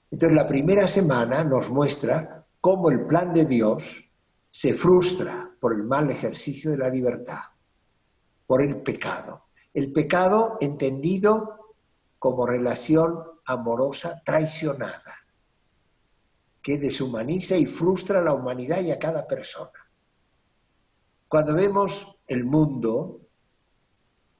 Entonces, la primera semana nos muestra cómo el plan de Dios se frustra por el mal ejercicio de la libertad, por el pecado. El pecado entendido como relación amorosa traicionada, que deshumaniza y frustra a la humanidad y a cada persona. Cuando vemos el mundo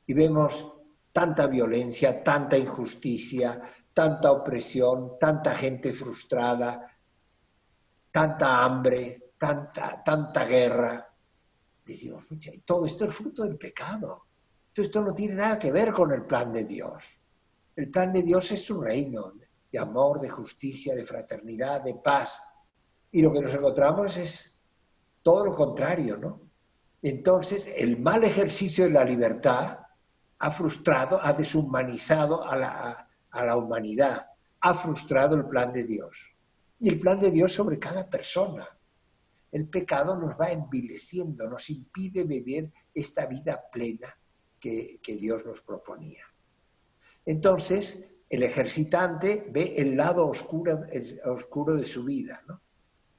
y vemos tanta violencia, tanta injusticia, tanta opresión, tanta gente frustrada, tanta hambre, tanta guerra, decimos, todo esto es fruto del pecado. Esto no tiene nada que ver con el plan de Dios. El plan de Dios es su reino de amor, de justicia, de fraternidad, de paz. Y lo que nos encontramos es todo lo contrario, ¿no? Entonces, el mal ejercicio de la libertad ha frustrado, ha deshumanizado a la humanidad, ha frustrado el plan de Dios. Y el plan de Dios sobre cada persona. El pecado nos va envileciendo, nos impide vivir esta vida plena que Dios nos proponía. Entonces, el ejercitante ve el lado oscuro de su vida, ¿no?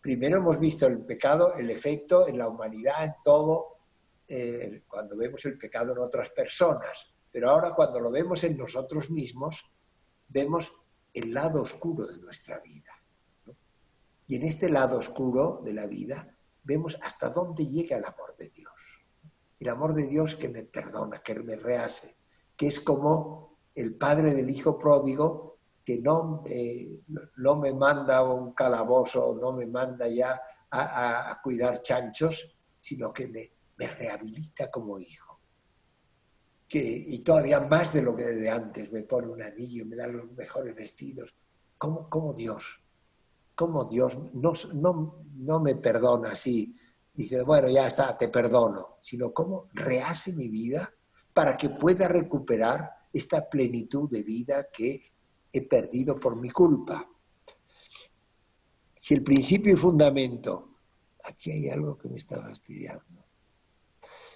Primero hemos visto el pecado, el efecto en la humanidad, en todo, cuando vemos el pecado en otras personas. Pero ahora cuando lo vemos en nosotros mismos, vemos el lado oscuro de nuestra vida, ¿no? Y en este lado oscuro de la vida vemos hasta dónde llega el amor de Dios. El amor de Dios que me perdona, que me rehace, que es como el padre del hijo pródigo que no me manda a un calabozo, no me manda ya a cuidar chanchos, sino que me rehabilita como hijo. Y todavía más de lo que de antes, me pone un anillo, me da los mejores vestidos. ¿Cómo Dios no me perdona así? Dice, bueno, ya está, te perdono. Sino cómo rehace mi vida para que pueda recuperar esta plenitud de vida que he perdido por mi culpa. Si el principio y fundamento, aquí hay algo que me está fastidiando.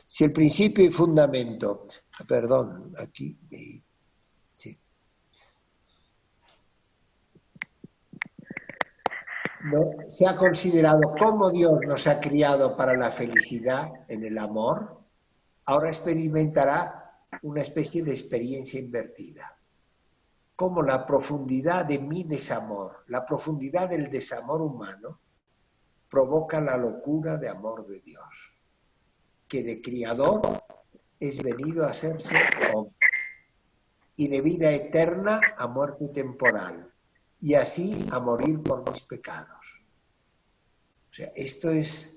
Si el principio y fundamento, perdón, aquí, sí. No, se ha considerado cómo Dios nos ha criado para la felicidad en el amor, ahora experimentará una especie de experiencia invertida. Como la profundidad de mi desamor, la profundidad del desamor humano, provoca la locura de amor de Dios, que de criador es venido a hacerse hombre, y de vida eterna a muerte temporal, y así a morir por mis pecados. O sea, esto es,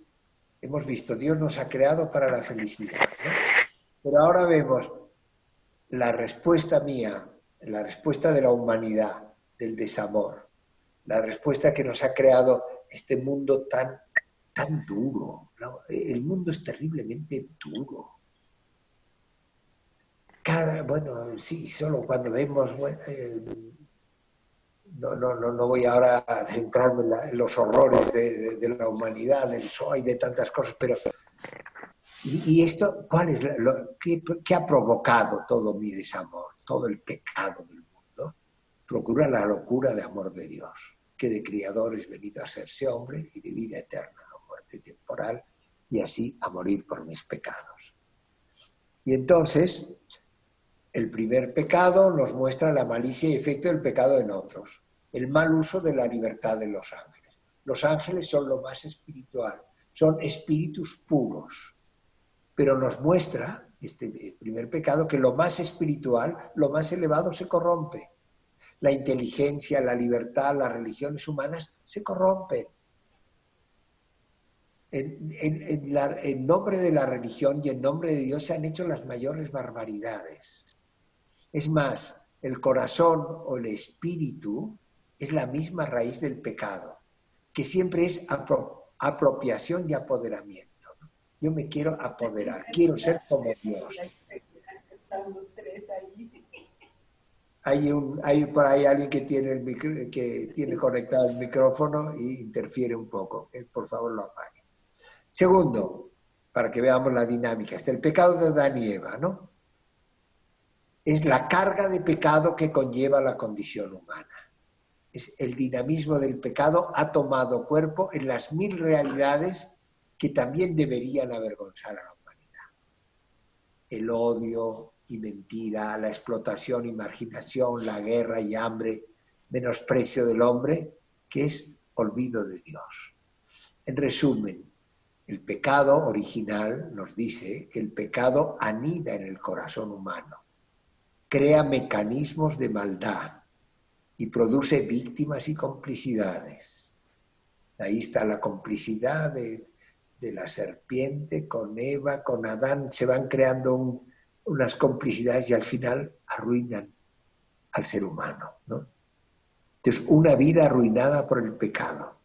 hemos visto, Dios nos ha creado para la felicidad, ¿no? Pero ahora vemos la respuesta mía, la respuesta de la humanidad, del desamor, la respuesta que nos ha creado este mundo tan duro, ¿no? El mundo es terriblemente duro. Bueno, sí, solo cuando vemos, bueno, no voy ahora a centrarme en los horrores de la humanidad, del PSOE y de tantas cosas, pero ¿y esto cuál es qué ha provocado todo mi desamor, todo el pecado del mundo? Procura la locura de amor de Dios, que de criador es venido a hacerse hombre y de vida eterna, no muerte temporal, y así a morir por mis pecados. Y entonces, el primer pecado nos muestra la malicia y efecto del pecado en otros, el mal uso de la libertad de los ángeles. Los ángeles son lo más espiritual, son espíritus puros, pero nos muestra este primer pecado que lo más espiritual, lo más elevado se corrompe. La inteligencia, la libertad, las religiones humanas se corrompen. En nombre de la religión y en nombre de Dios se han hecho las mayores barbaridades. Es más, el corazón o el espíritu es la misma raíz del pecado, que siempre es apropiación y apoderamiento. Yo me quiero apoderar, quiero ser como Dios. Hay por ahí alguien que tiene conectado el micrófono y interfiere un poco. Por favor, lo apague. Segundo, para que veamos la dinámica, está el pecado de Adán y Eva, ¿no? Es la carga de pecado que conlleva la condición humana. Es el dinamismo del pecado ha tomado cuerpo en las 1000 realidades que también deberían avergonzar a la humanidad. El odio y mentira, la explotación y marginación, la guerra y hambre, menosprecio del hombre, que es olvido de Dios. En resumen, el pecado original nos dice que el pecado anida en el corazón humano, crea mecanismos de maldad y produce víctimas y complicidades. Ahí está la complicidad de la serpiente con Eva, con Adán, se van creando unas complicidades y al final arruinan al ser humano, ¿no? Entonces, una vida arruinada por el pecado.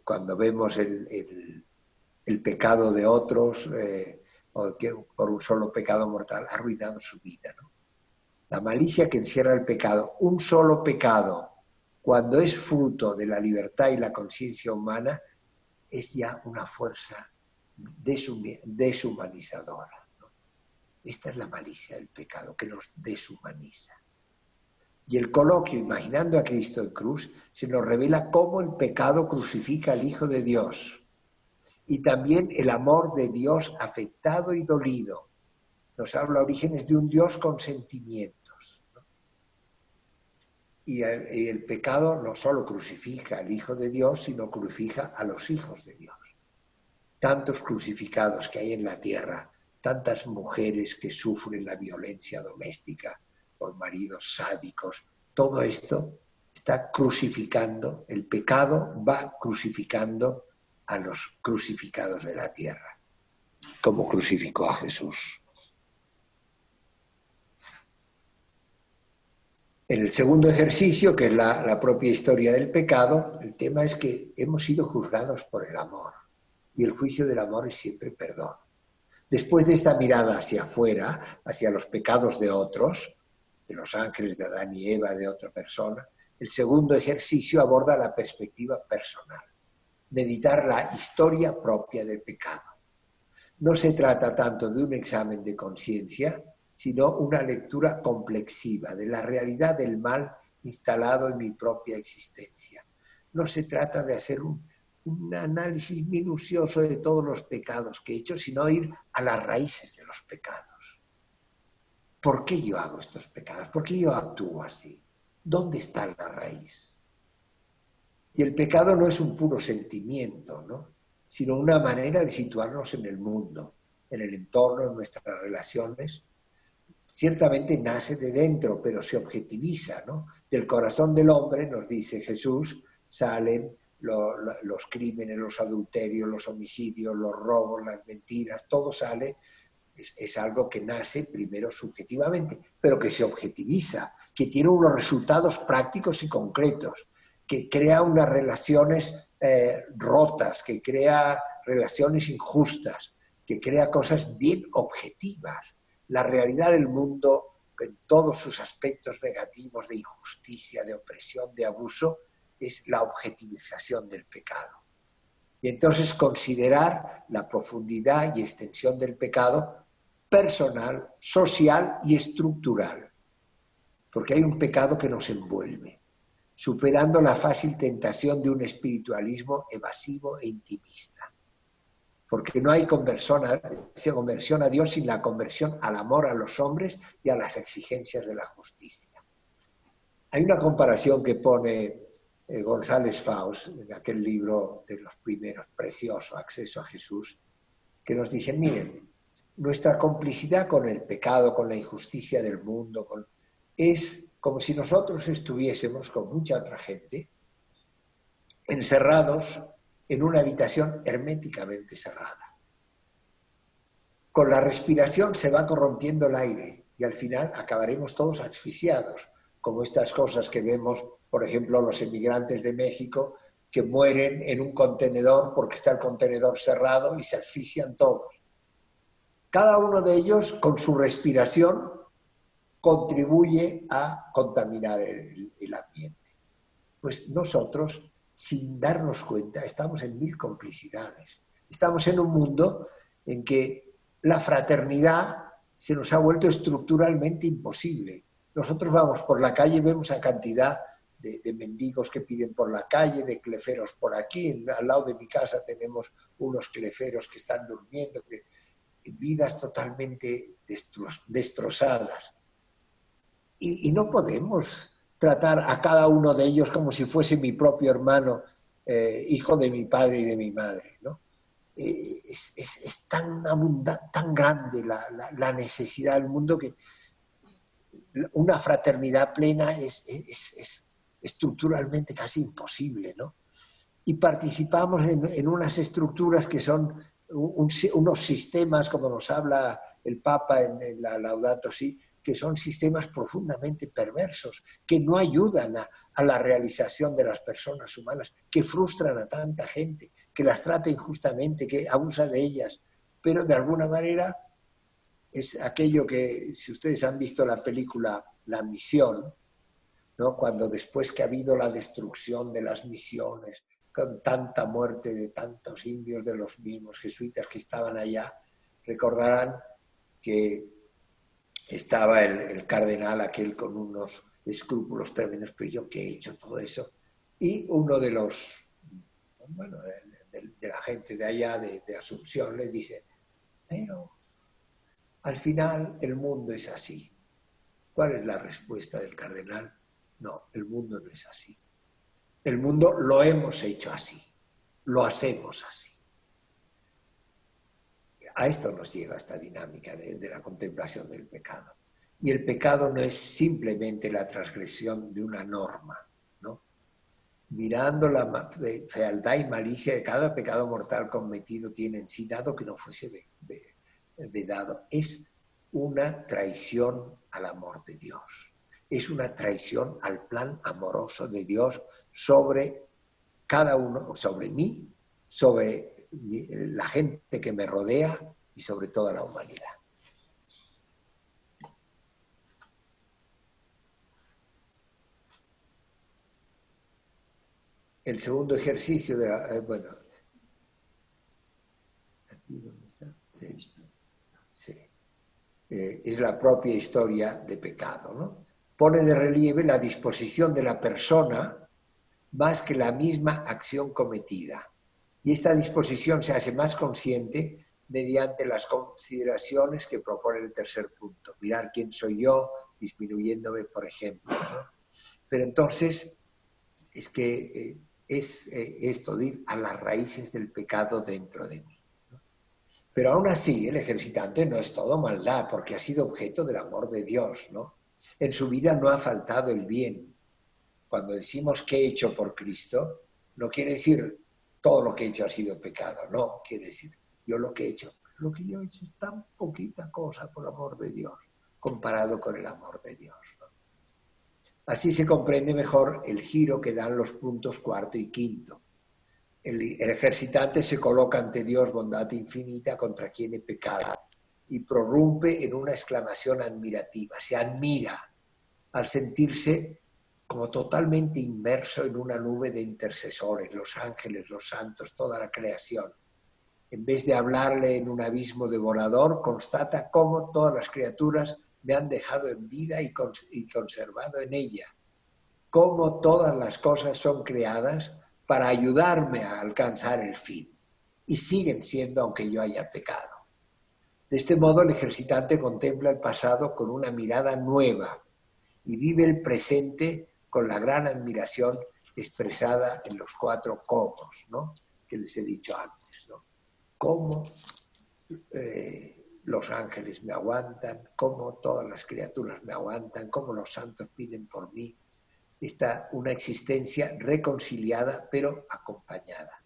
Cuando vemos el pecado de otros, o que por un solo pecado mortal ha arruinado su vida, ¿no? La malicia que encierra el pecado, un solo pecado, cuando es fruto de la libertad y la conciencia humana, es ya una fuerza deshumanizadora, ¿no? Esta es la malicia del pecado, que nos deshumaniza. Y el coloquio, imaginando a Cristo en cruz, se nos revela cómo el pecado crucifica al Hijo de Dios. Y también el amor de Dios afectado y dolido. Nos habla Orígenes de un Dios con sentimientos, ¿no? Y el pecado no solo crucifica al Hijo de Dios, sino crucifica a los hijos de Dios. Tantos crucificados que hay en la tierra, tantas mujeres que sufren la violencia doméstica por maridos sádicos, todo esto está crucificando, el pecado va crucificando a los crucificados de la tierra, como crucificó a Jesús. En el segundo ejercicio, que es la propia historia del pecado, el tema es que hemos sido juzgados por el amor. Y el juicio del amor es siempre perdón. Después de esta mirada hacia afuera, hacia los pecados de otros, de los ángeles, de Adán y Eva, de otra persona, el segundo ejercicio aborda la perspectiva personal. Meditar la historia propia del pecado. No se trata tanto de un examen de conciencia, sino una lectura complexiva de la realidad del mal instalado en mi propia existencia. No se trata de hacer un análisis minucioso de todos los pecados que he hecho, sino ir a las raíces de los pecados. ¿Por qué yo hago estos pecados? ¿Por qué yo actúo así? ¿Dónde está la raíz? Y el pecado no es un puro sentimiento, ¿no? Sino una manera de situarnos en el mundo, en el entorno, en nuestras relaciones. Ciertamente nace de dentro, pero se objetiviza, ¿no? Del corazón del hombre, nos dice Jesús, salen los crímenes, los adulterios, los homicidios, los robos, las mentiras, todo sale, es algo que nace primero subjetivamente, pero que se objetiviza, que tiene unos resultados prácticos y concretos, que crea unas relaciones rotas, que crea relaciones injustas, que crea cosas bien objetivas. La realidad del mundo, en todos sus aspectos negativos de injusticia, de opresión, de abuso, es la objetivización del pecado. Y entonces considerar la profundidad y extensión del pecado personal, social y estructural. Porque hay un pecado que nos envuelve. superando la fácil tentación de un espiritualismo evasivo e intimista. Porque no hay conversión a Dios sin la conversión al amor a los hombres y a las exigencias de la justicia. Hay una comparación que pone González Faust en aquel libro de los primeros, precioso, Acceso a Jesús, que nos dice, miren, nuestra complicidad con el pecado, con la injusticia del mundo, es como si nosotros estuviésemos con mucha otra gente encerrados en una habitación herméticamente cerrada. Con la respiración se va corrompiendo el aire y al final acabaremos todos asfixiados, como estas cosas que vemos, por ejemplo, los emigrantes de México que mueren en un contenedor porque está el contenedor cerrado y se asfixian todos. Cada uno de ellos, con su respiración, contribuye a contaminar el ambiente. Pues nosotros, sin darnos cuenta, estamos en mil complicidades. Estamos en un mundo en que la fraternidad se nos ha vuelto estructuralmente imposible. Nosotros vamos por la calle y vemos a cantidad de mendigos que piden por la calle, de cleferos por aquí. Al lado de mi casa tenemos unos cleferos que están durmiendo, vidas totalmente destrozadas. Y no podemos tratar a cada uno de ellos como si fuese mi propio hermano, hijo de mi padre y de mi madre, ¿no? Es tan abundante, tan grande la necesidad del mundo que una fraternidad plena es estructuralmente casi imposible, ¿no? Y participamos en unas estructuras que son unos sistemas, como nos habla el Papa en la Laudato Si, que son sistemas profundamente perversos, que no ayudan a la realización de las personas humanas, que frustran a tanta gente, que las trata injustamente, que abusa de ellas, pero de alguna manera es aquello que, si ustedes han visto la película La Misión, ¿no? Cuando después que ha habido la destrucción de las misiones, con tanta muerte de tantos indios, de los mismos jesuitas que estaban allá, recordarán que estaba el cardenal aquel con unos escrúpulos tremendos, pero yo que he hecho todo eso. Y uno de los, bueno, de la gente de allá, de Asunción, le dice, pero al final el mundo es así. ¿Cuál es la respuesta del cardenal? No, el mundo no es así. El mundo lo hemos hecho así, lo hacemos así. A esto nos lleva esta dinámica de la contemplación del pecado. Y el pecado no es simplemente la transgresión de una norma, ¿no? Mirando la fealdad y malicia de cada pecado mortal cometido tiene en sí, dado que no fuese vedado, es una traición al amor de Dios. Es una traición al plan amoroso de Dios sobre cada uno, sobre mí, sobre la gente que me rodea y sobre toda la humanidad. El segundo ejercicio de la... bueno, ¿aquí dónde está? Sí, sí. Es la propia historia de pecado, ¿no? Pone de relieve la disposición de la persona más que la misma acción cometida. Y esta disposición se hace más consciente mediante las consideraciones que propone el tercer punto. Mirar quién soy yo, disminuyéndome, por ejemplo, ¿no? Pero entonces es que es esto de ir a las raíces del pecado dentro de mí, ¿no? Pero aún así el ejercitante no es todo maldad, porque ha sido objeto del amor de Dios, ¿no? En su vida no ha faltado el bien. Cuando decimos que he hecho por Cristo, no quiere decir todo lo que he hecho ha sido pecado, no, quiere decir yo lo que he hecho. Lo que yo he hecho es tan poquita cosa por amor de Dios, comparado con el amor de Dios, ¿no? Así se comprende mejor el giro que dan los puntos cuarto y quinto. El ejercitante se coloca ante Dios, bondad infinita, contra quien he pecado, y prorrumpe en una exclamación admirativa. Se admira al sentirse como totalmente inmerso en una nube de intercesores, los ángeles, los santos, toda la creación. En vez de hablarle en un abismo devorador, constata cómo todas las criaturas me han dejado en vida y conservado en ella, cómo todas las cosas son creadas para ayudarme a alcanzar el fin. Y siguen siendo aunque yo haya pecado. De este modo el ejercitante contempla el pasado con una mirada nueva y vive el presente con la gran admiración expresada en los 4 cómos, ¿no?, que les he dicho antes, ¿no? Cómo los ángeles me aguantan, cómo todas las criaturas me aguantan, cómo los santos piden por mí. Está una existencia reconciliada pero acompañada.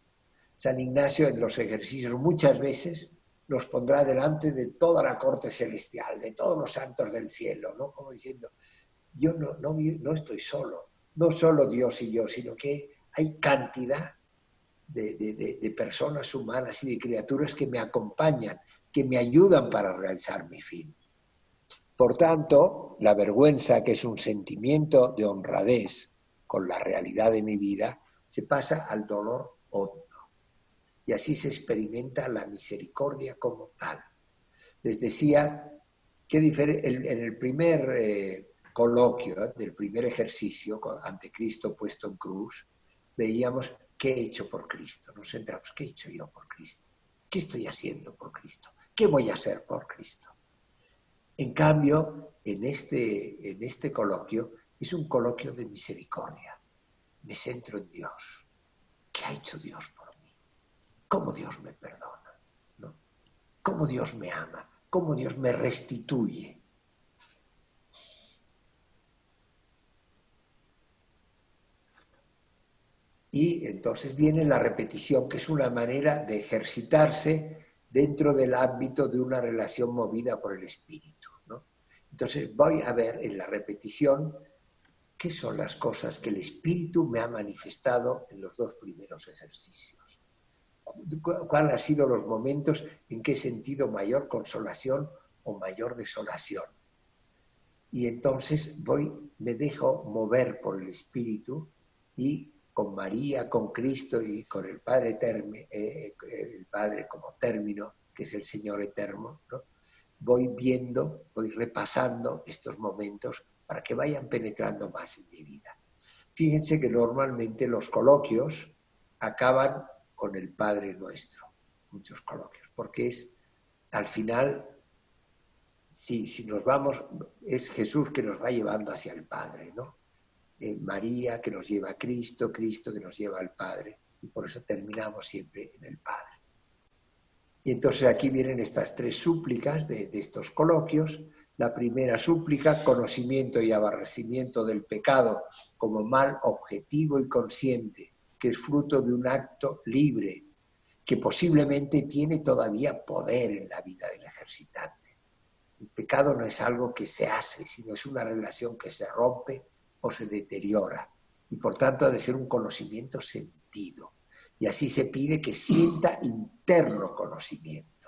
San Ignacio en los ejercicios muchas veces nos pondrá delante de toda la corte celestial, de todos los santos del cielo, ¿no?, como diciendo, yo no estoy solo, no solo Dios y yo, sino que hay cantidad de personas humanas y de criaturas que me acompañan, que me ayudan para realizar mi fin. Por tanto, la vergüenza, que es un sentimiento de honradez con la realidad de mi vida, se pasa al dolor hondo. Y así se experimenta la misericordia como tal. Les decía que en el primer coloquio del primer ejercicio ante Cristo puesto en cruz, veíamos qué he hecho por Cristo. Nos centramos, ¿qué he hecho yo por Cristo? ¿Qué estoy haciendo por Cristo? ¿Qué voy a hacer por Cristo? En cambio, en este coloquio es un coloquio de misericordia. Me centro en Dios. ¿Qué ha hecho Dios por mí? ¿Cómo Dios me perdona? ¿No? ¿Cómo Dios me ama? ¿Cómo Dios me restituye? Y entonces viene la repetición, que es una manera de ejercitarse dentro del ámbito de una relación movida por el espíritu, ¿no? Entonces voy a ver en la repetición qué son las cosas que el espíritu me ha manifestado en los 2 primeros ejercicios. ¿Cuáles han sido los momentos en que he sentido mayor consolación o mayor desolación? Y entonces me dejo mover por el espíritu y con María, con Cristo y con el Padre como término, que es el Señor eterno, ¿no?, voy repasando estos momentos para que vayan penetrando más en mi vida. Fíjense que normalmente los coloquios acaban con el Padre Nuestro, muchos coloquios, porque es, al final, si nos vamos, es Jesús que nos va llevando hacia el Padre, ¿no? María que nos lleva a Cristo, Cristo que nos lleva al Padre, y por eso terminamos siempre en el Padre. Y entonces aquí vienen estas 3 súplicas de estos coloquios. La primera súplica, conocimiento y aborrecimiento del pecado como mal objetivo y consciente, que es fruto de un acto libre, que posiblemente tiene todavía poder en la vida del ejercitante. El pecado no es algo que se hace, sino es una relación que se rompe o se deteriora. Y por tanto ha de ser un conocimiento sentido. Y así se pide que sienta interno conocimiento.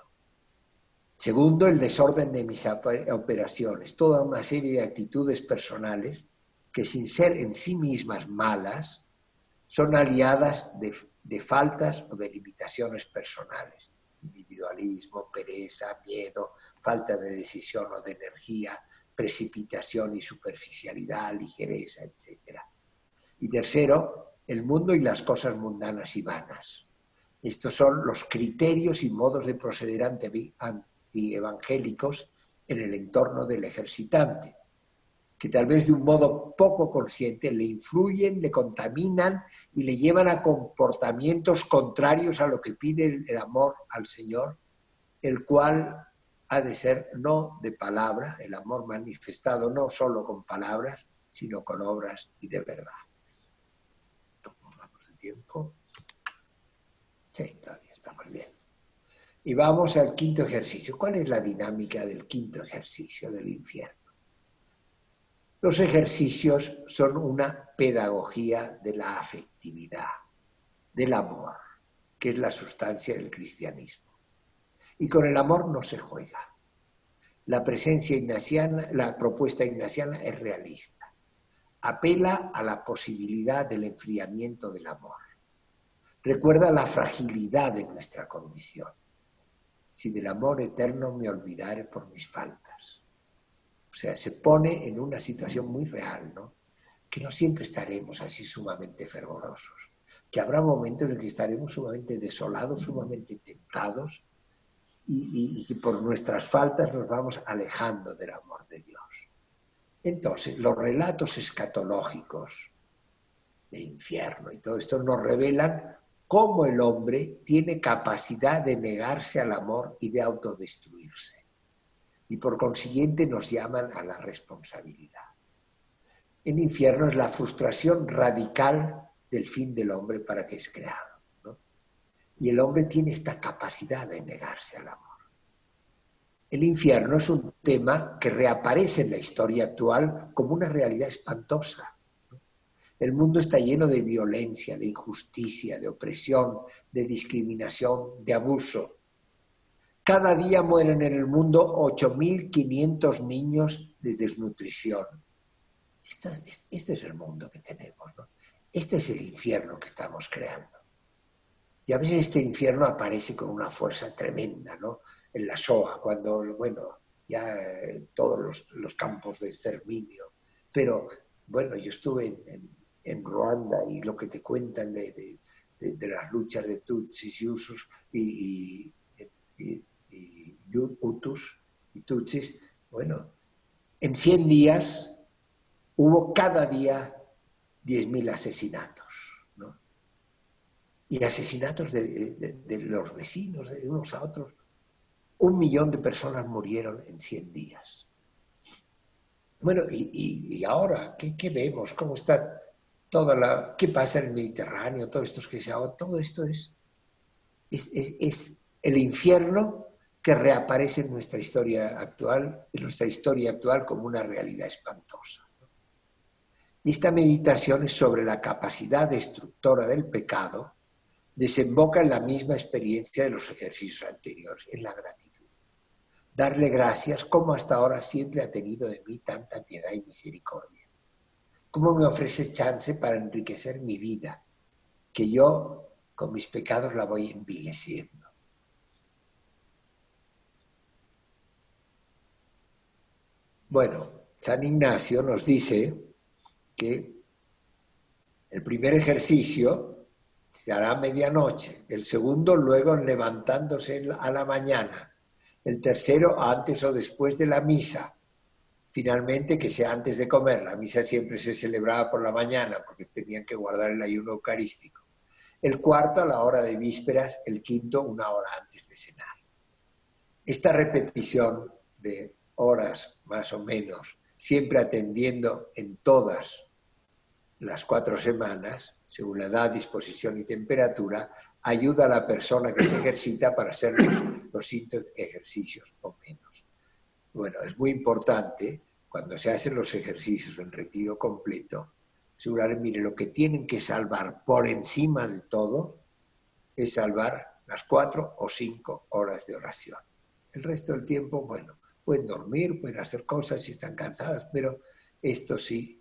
Segundo, el desorden de mis operaciones. Toda una serie de actitudes personales que, sin ser en sí mismas malas, son aliadas de faltas o de limitaciones personales. Individualismo, pereza, miedo, falta de decisión o de energía, precipitación y superficialidad, ligereza, etc. Y tercero, el mundo y las cosas mundanas y vanas. Estos son los criterios y modos de proceder antievangélicos en el entorno del ejercitante, que tal vez de un modo poco consciente le influyen, le contaminan y le llevan a comportamientos contrarios a lo que pide el amor al Señor, el cual ha de ser no de palabra, el amor manifestado no solo con palabras, sino con obras y de verdad. Tomamos el tiempo. Sí, todavía estamos bien. Y vamos al 5.º ejercicio. ¿Cuál es la dinámica del 5.º ejercicio del infierno? Los ejercicios son una pedagogía de la afectividad, del amor, que es la sustancia del cristianismo. Y con el amor no se juega. La presencia ignaciana, la propuesta ignaciana es realista. Apela a la posibilidad del enfriamiento del amor. Recuerda la fragilidad de nuestra condición. Si del amor eterno me olvidare por mis faltas. O sea, se pone en una situación muy real, ¿no? que no siempre estaremos así sumamente fervorosos, que habrá momentos en que estaremos sumamente desolados, sumamente tentados, y que por nuestras faltas nos vamos alejando del amor de Dios. Entonces, los relatos escatológicos de infierno y todo esto nos revelan cómo el hombre tiene capacidad de negarse al amor y de autodestruirse. Y por consiguiente nos llaman a la responsabilidad. El infierno es la frustración radical del fin del hombre para que es creado, ¿no? Y el hombre tiene esta capacidad de negarse al amor. El infierno es un tema que reaparece en la historia actual como una realidad espantosa. El mundo está lleno de violencia, de injusticia, de opresión, de discriminación, de abuso. Cada día mueren en el mundo 8.500 niños de desnutrición. Este es el mundo que tenemos, ¿no? Este es el infierno que estamos creando. Y a veces este infierno aparece con una fuerza tremenda, ¿no? En la Shoah, cuando, bueno, ya todos los campos de exterminio. Pero, bueno, yo estuve en Ruanda y lo que te cuentan de las luchas de Tutsis y Hutus y Hutus y Tutsis, bueno, en 100 días hubo cada día 10.000 asesinatos, ¿no? Y asesinatos de los vecinos, de unos a otros. 1 millón de personas murieron en 100 días. Bueno, y ahora, ¿qué vemos? ¿Cómo está qué pasa en el Mediterráneo? Todo esto todo esto es el infierno que reaparece en nuestra historia actual como una realidad espantosa. Y esta meditación es sobre la capacidad destructora del pecado, desemboca en la misma experiencia de los ejercicios anteriores, en la gratitud. Darle gracias como hasta ahora siempre ha tenido de mí tanta piedad y misericordia. Cómo me ofrece chance para enriquecer mi vida, que yo con mis pecados la voy envileciendo. Bueno, San Ignacio nos dice que el primer ejercicio se hará a medianoche, el segundo luego levantándose a la mañana, el tercero antes o después de la misa, finalmente que sea antes de comer. La misa siempre se celebraba por la mañana porque tenían que guardar el ayuno eucarístico. El cuarto a la hora de vísperas, el quinto una hora antes de cenar. Esta repetición de horas más o menos, siempre atendiendo en todas las 4 semanas, según la edad, disposición y temperatura, ayuda a la persona que se ejercita para hacer los ejercicios o menos. Bueno, es muy importante cuando se hacen los ejercicios en retiro completo, asegurar, mire, lo que tienen que salvar por encima de todo es salvar las 4 o 5 horas de oración. El resto del tiempo, bueno, pueden dormir, pueden hacer cosas si están cansadas, pero esto sí.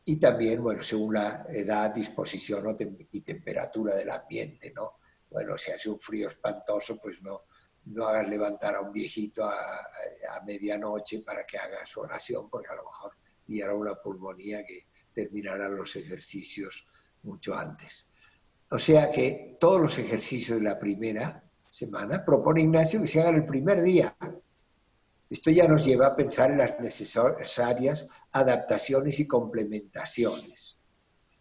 Y también, bueno, según la edad, disposición y temperatura del ambiente, ¿no? Bueno, si hace un frío espantoso, pues no hagas levantar a un viejito a medianoche para que haga su oración, porque a lo mejor hubiera una pulmonía que terminará los ejercicios mucho antes. O sea que todos los ejercicios de la primera semana propone Ignacio que se hagan el primer día. Esto ya nos lleva a pensar en las necesarias adaptaciones y complementaciones,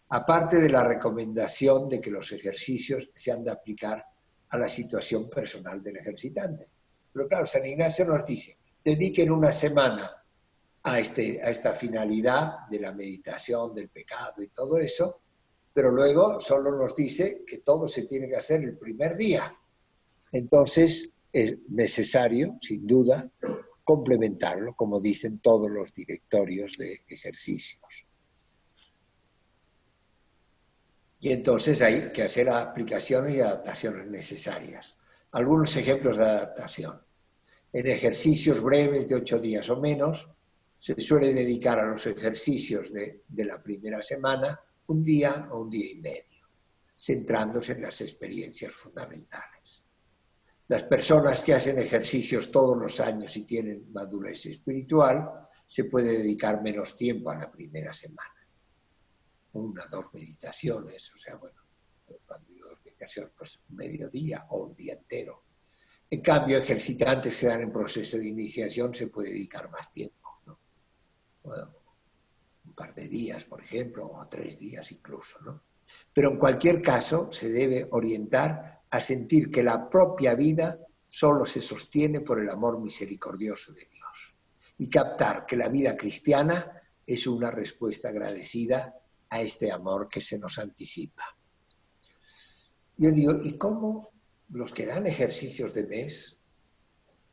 aparte de la recomendación de que los ejercicios se han de aplicar a la situación personal del ejercitante. Pero claro, San Ignacio nos dice, dediquen una semana a esta finalidad de la meditación, del pecado y todo eso, pero luego solo nos dice que todo se tiene que hacer el primer día. Entonces es necesario, sin duda, complementarlo, como dicen todos los directorios de ejercicios. Y entonces hay que hacer aplicaciones y adaptaciones necesarias. Algunos ejemplos de adaptación. En ejercicios breves de 8 días o menos, se suele dedicar a los ejercicios de la primera semana 1 día o 1 día y medio, centrándose en las experiencias fundamentales. Las personas que hacen ejercicios todos los años y tienen madurez espiritual, se puede dedicar menos tiempo a la primera semana. una, dos meditaciones, o sea, bueno, cuando digo dos meditaciones, pues mediodía o un día entero. En cambio, ejercitantes que están en proceso de iniciación se puede dedicar más tiempo, ¿no? Bueno, un par de días, por ejemplo, o 3 días incluso, ¿no? Pero en cualquier caso se debe orientar a sentir que la propia vida solo se sostiene por el amor misericordioso de Dios y captar que la vida cristiana es una respuesta agradecida a este amor que se nos anticipa. Yo digo, ¿y cómo los que dan ejercicios de mes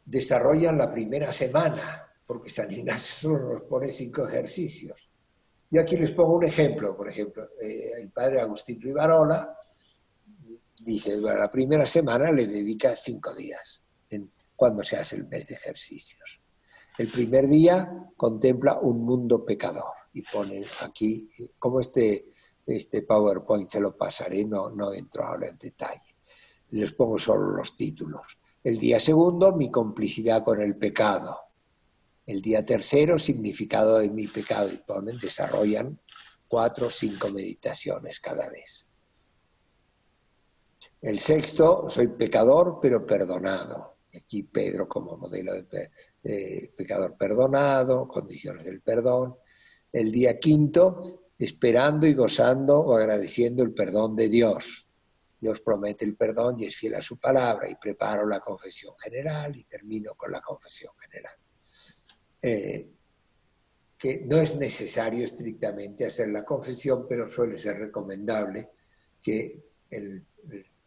desarrollan la primera semana? Porque San Ignacio solo nos pone 5 ejercicios. Yo aquí les pongo un ejemplo, por ejemplo, el padre Agustín Rivarola dice, bueno, la primera semana le dedica 5 días cuando se hace el mes de ejercicios. El primer día contempla un mundo pecador y pone aquí, como este PowerPoint se lo pasaré, no entro ahora en detalle, les pongo solo los títulos. El día segundo, mi complicidad con el pecado. El día tercero, significado de mi pecado, y ponen, desarrollan 4 o 5 meditaciones cada vez. El sexto, soy pecador pero perdonado. Aquí Pedro como modelo de pecador perdonado, condiciones del perdón. El día quinto, esperando y gozando o agradeciendo el perdón de Dios. Dios promete el perdón y es fiel a su palabra, y preparo la confesión general y termino con la confesión general. Que no es necesario estrictamente hacer la confesión, pero suele ser recomendable que el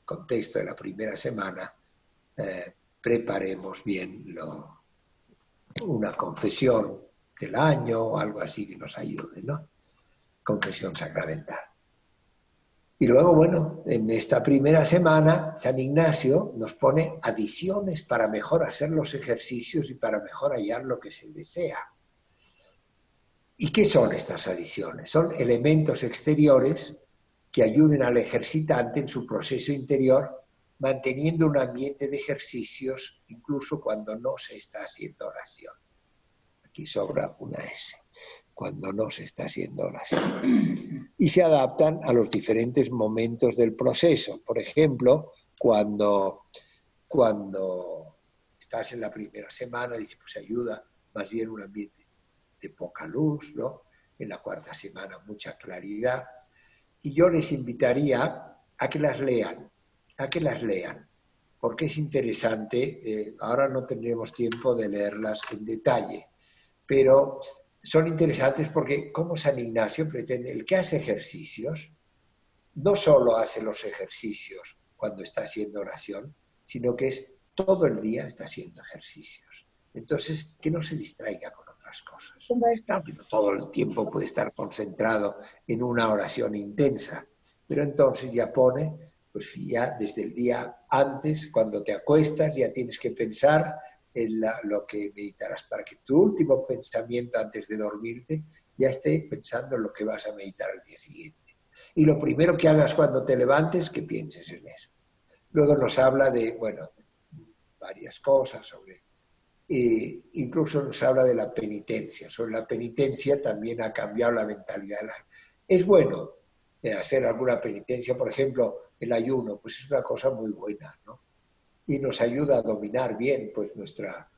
contexto de la primera semana preparemos bien una confesión del año o algo así que nos ayude, ¿no? Confesión sacramental. Y luego, bueno, en esta primera semana, San Ignacio nos pone adiciones para mejor hacer los ejercicios y para mejor hallar lo que se desea. ¿Y qué son estas adiciones? Son elementos exteriores que ayuden al ejercitante en su proceso interior, manteniendo un ambiente de ejercicios incluso cuando no se está haciendo oración. Aquí sobra una S, cuando no se está haciendo oración. Y se adaptan a los diferentes momentos del proceso. Por ejemplo, cuando estás en la primera semana, dice, pues ayuda más bien un ambiente de poca luz, ¿no? En la cuarta semana mucha claridad. Y yo les invitaría a que las lean, porque es interesante. Ahora no tendremos tiempo de leerlas en detalle, pero son interesantes porque como San Ignacio pretende, el que hace ejercicios, no solo hace los ejercicios cuando está haciendo oración, sino que es todo el día está haciendo ejercicios. Entonces, que no se distraiga con otras cosas. Claro que no todo el tiempo puede estar concentrado en una oración intensa, pero entonces ya pone, pues ya desde el día antes, cuando te acuestas, ya tienes que pensar en lo que meditarás, para que tu último pensamiento antes de dormirte ya esté pensando en lo que vas a meditar al día siguiente. Y lo primero que hagas cuando te levantes, que pienses en eso. Luego nos habla de, bueno, varias cosas sobre... incluso nos habla de la penitencia. Sobre la penitencia también ha cambiado la mentalidad de la gente. Es bueno hacer alguna penitencia, por ejemplo, el ayuno, pues es una cosa muy buena, ¿no? Y nos ayuda a dominar bien, pues nuestra...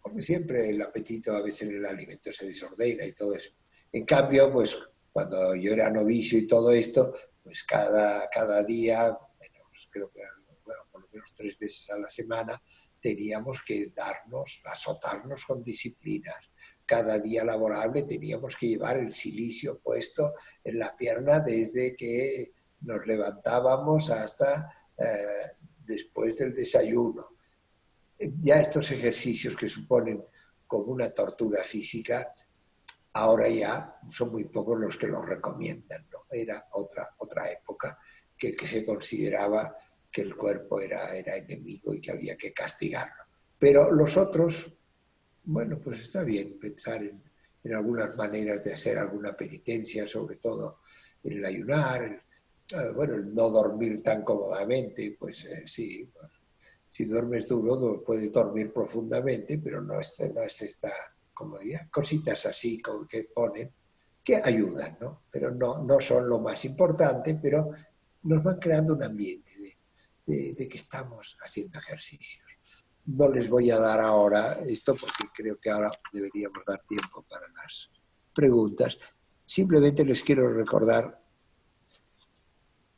porque siempre el apetito a veces en el alimento se desordena y todo eso. En cambio, pues cuando yo era novicio y todo esto, pues cada día, bueno, pues creo que eran, bueno, por lo menos 3 veces a la semana, teníamos que azotarnos con disciplinas. Cada día laborable teníamos que llevar el cilicio puesto en la pierna desde que nos levantábamos hasta después del desayuno. Ya estos ejercicios que suponen como una tortura física, ahora ya son muy pocos los que los recomiendan, ¿no? Era otra época que se consideraba que el cuerpo era enemigo y que había que castigarlo. Pero los otros, bueno, pues está bien pensar en algunas maneras de hacer alguna penitencia, sobre todo en el ayunar, bueno, el no dormir tan cómodamente, pues sí, pues, si duermes duro puedes dormir profundamente, pero no es esta comodidad. Cositas así que ponen que ayudan, ¿no? Pero no son lo más importante, pero nos van creando un ambiente de que estamos haciendo ejercicios. No les voy a dar ahora esto porque creo que ahora deberíamos dar tiempo para las preguntas. Simplemente les quiero recordar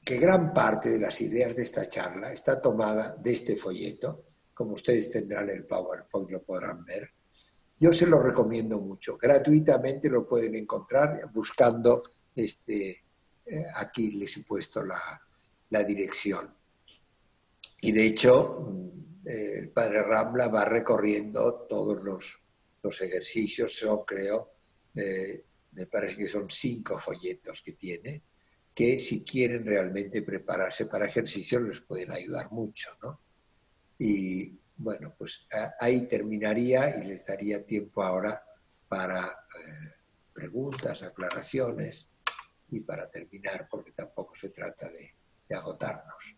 que gran parte de las ideas de esta charla está tomada de este folleto. Como ustedes tendrán el PowerPoint, lo podrán ver. Yo se lo recomiendo mucho. Gratuitamente lo pueden encontrar buscando, aquí les he puesto la dirección. Y de hecho, el padre Rambla va recorriendo todos los ejercicios, son creo, me parece que son 5 folletos que tiene, que si quieren realmente prepararse para ejercicios les pueden ayudar mucho, ¿no? Y bueno, pues ahí terminaría y les daría tiempo ahora para preguntas, aclaraciones y para terminar, porque tampoco se trata de agotarnos.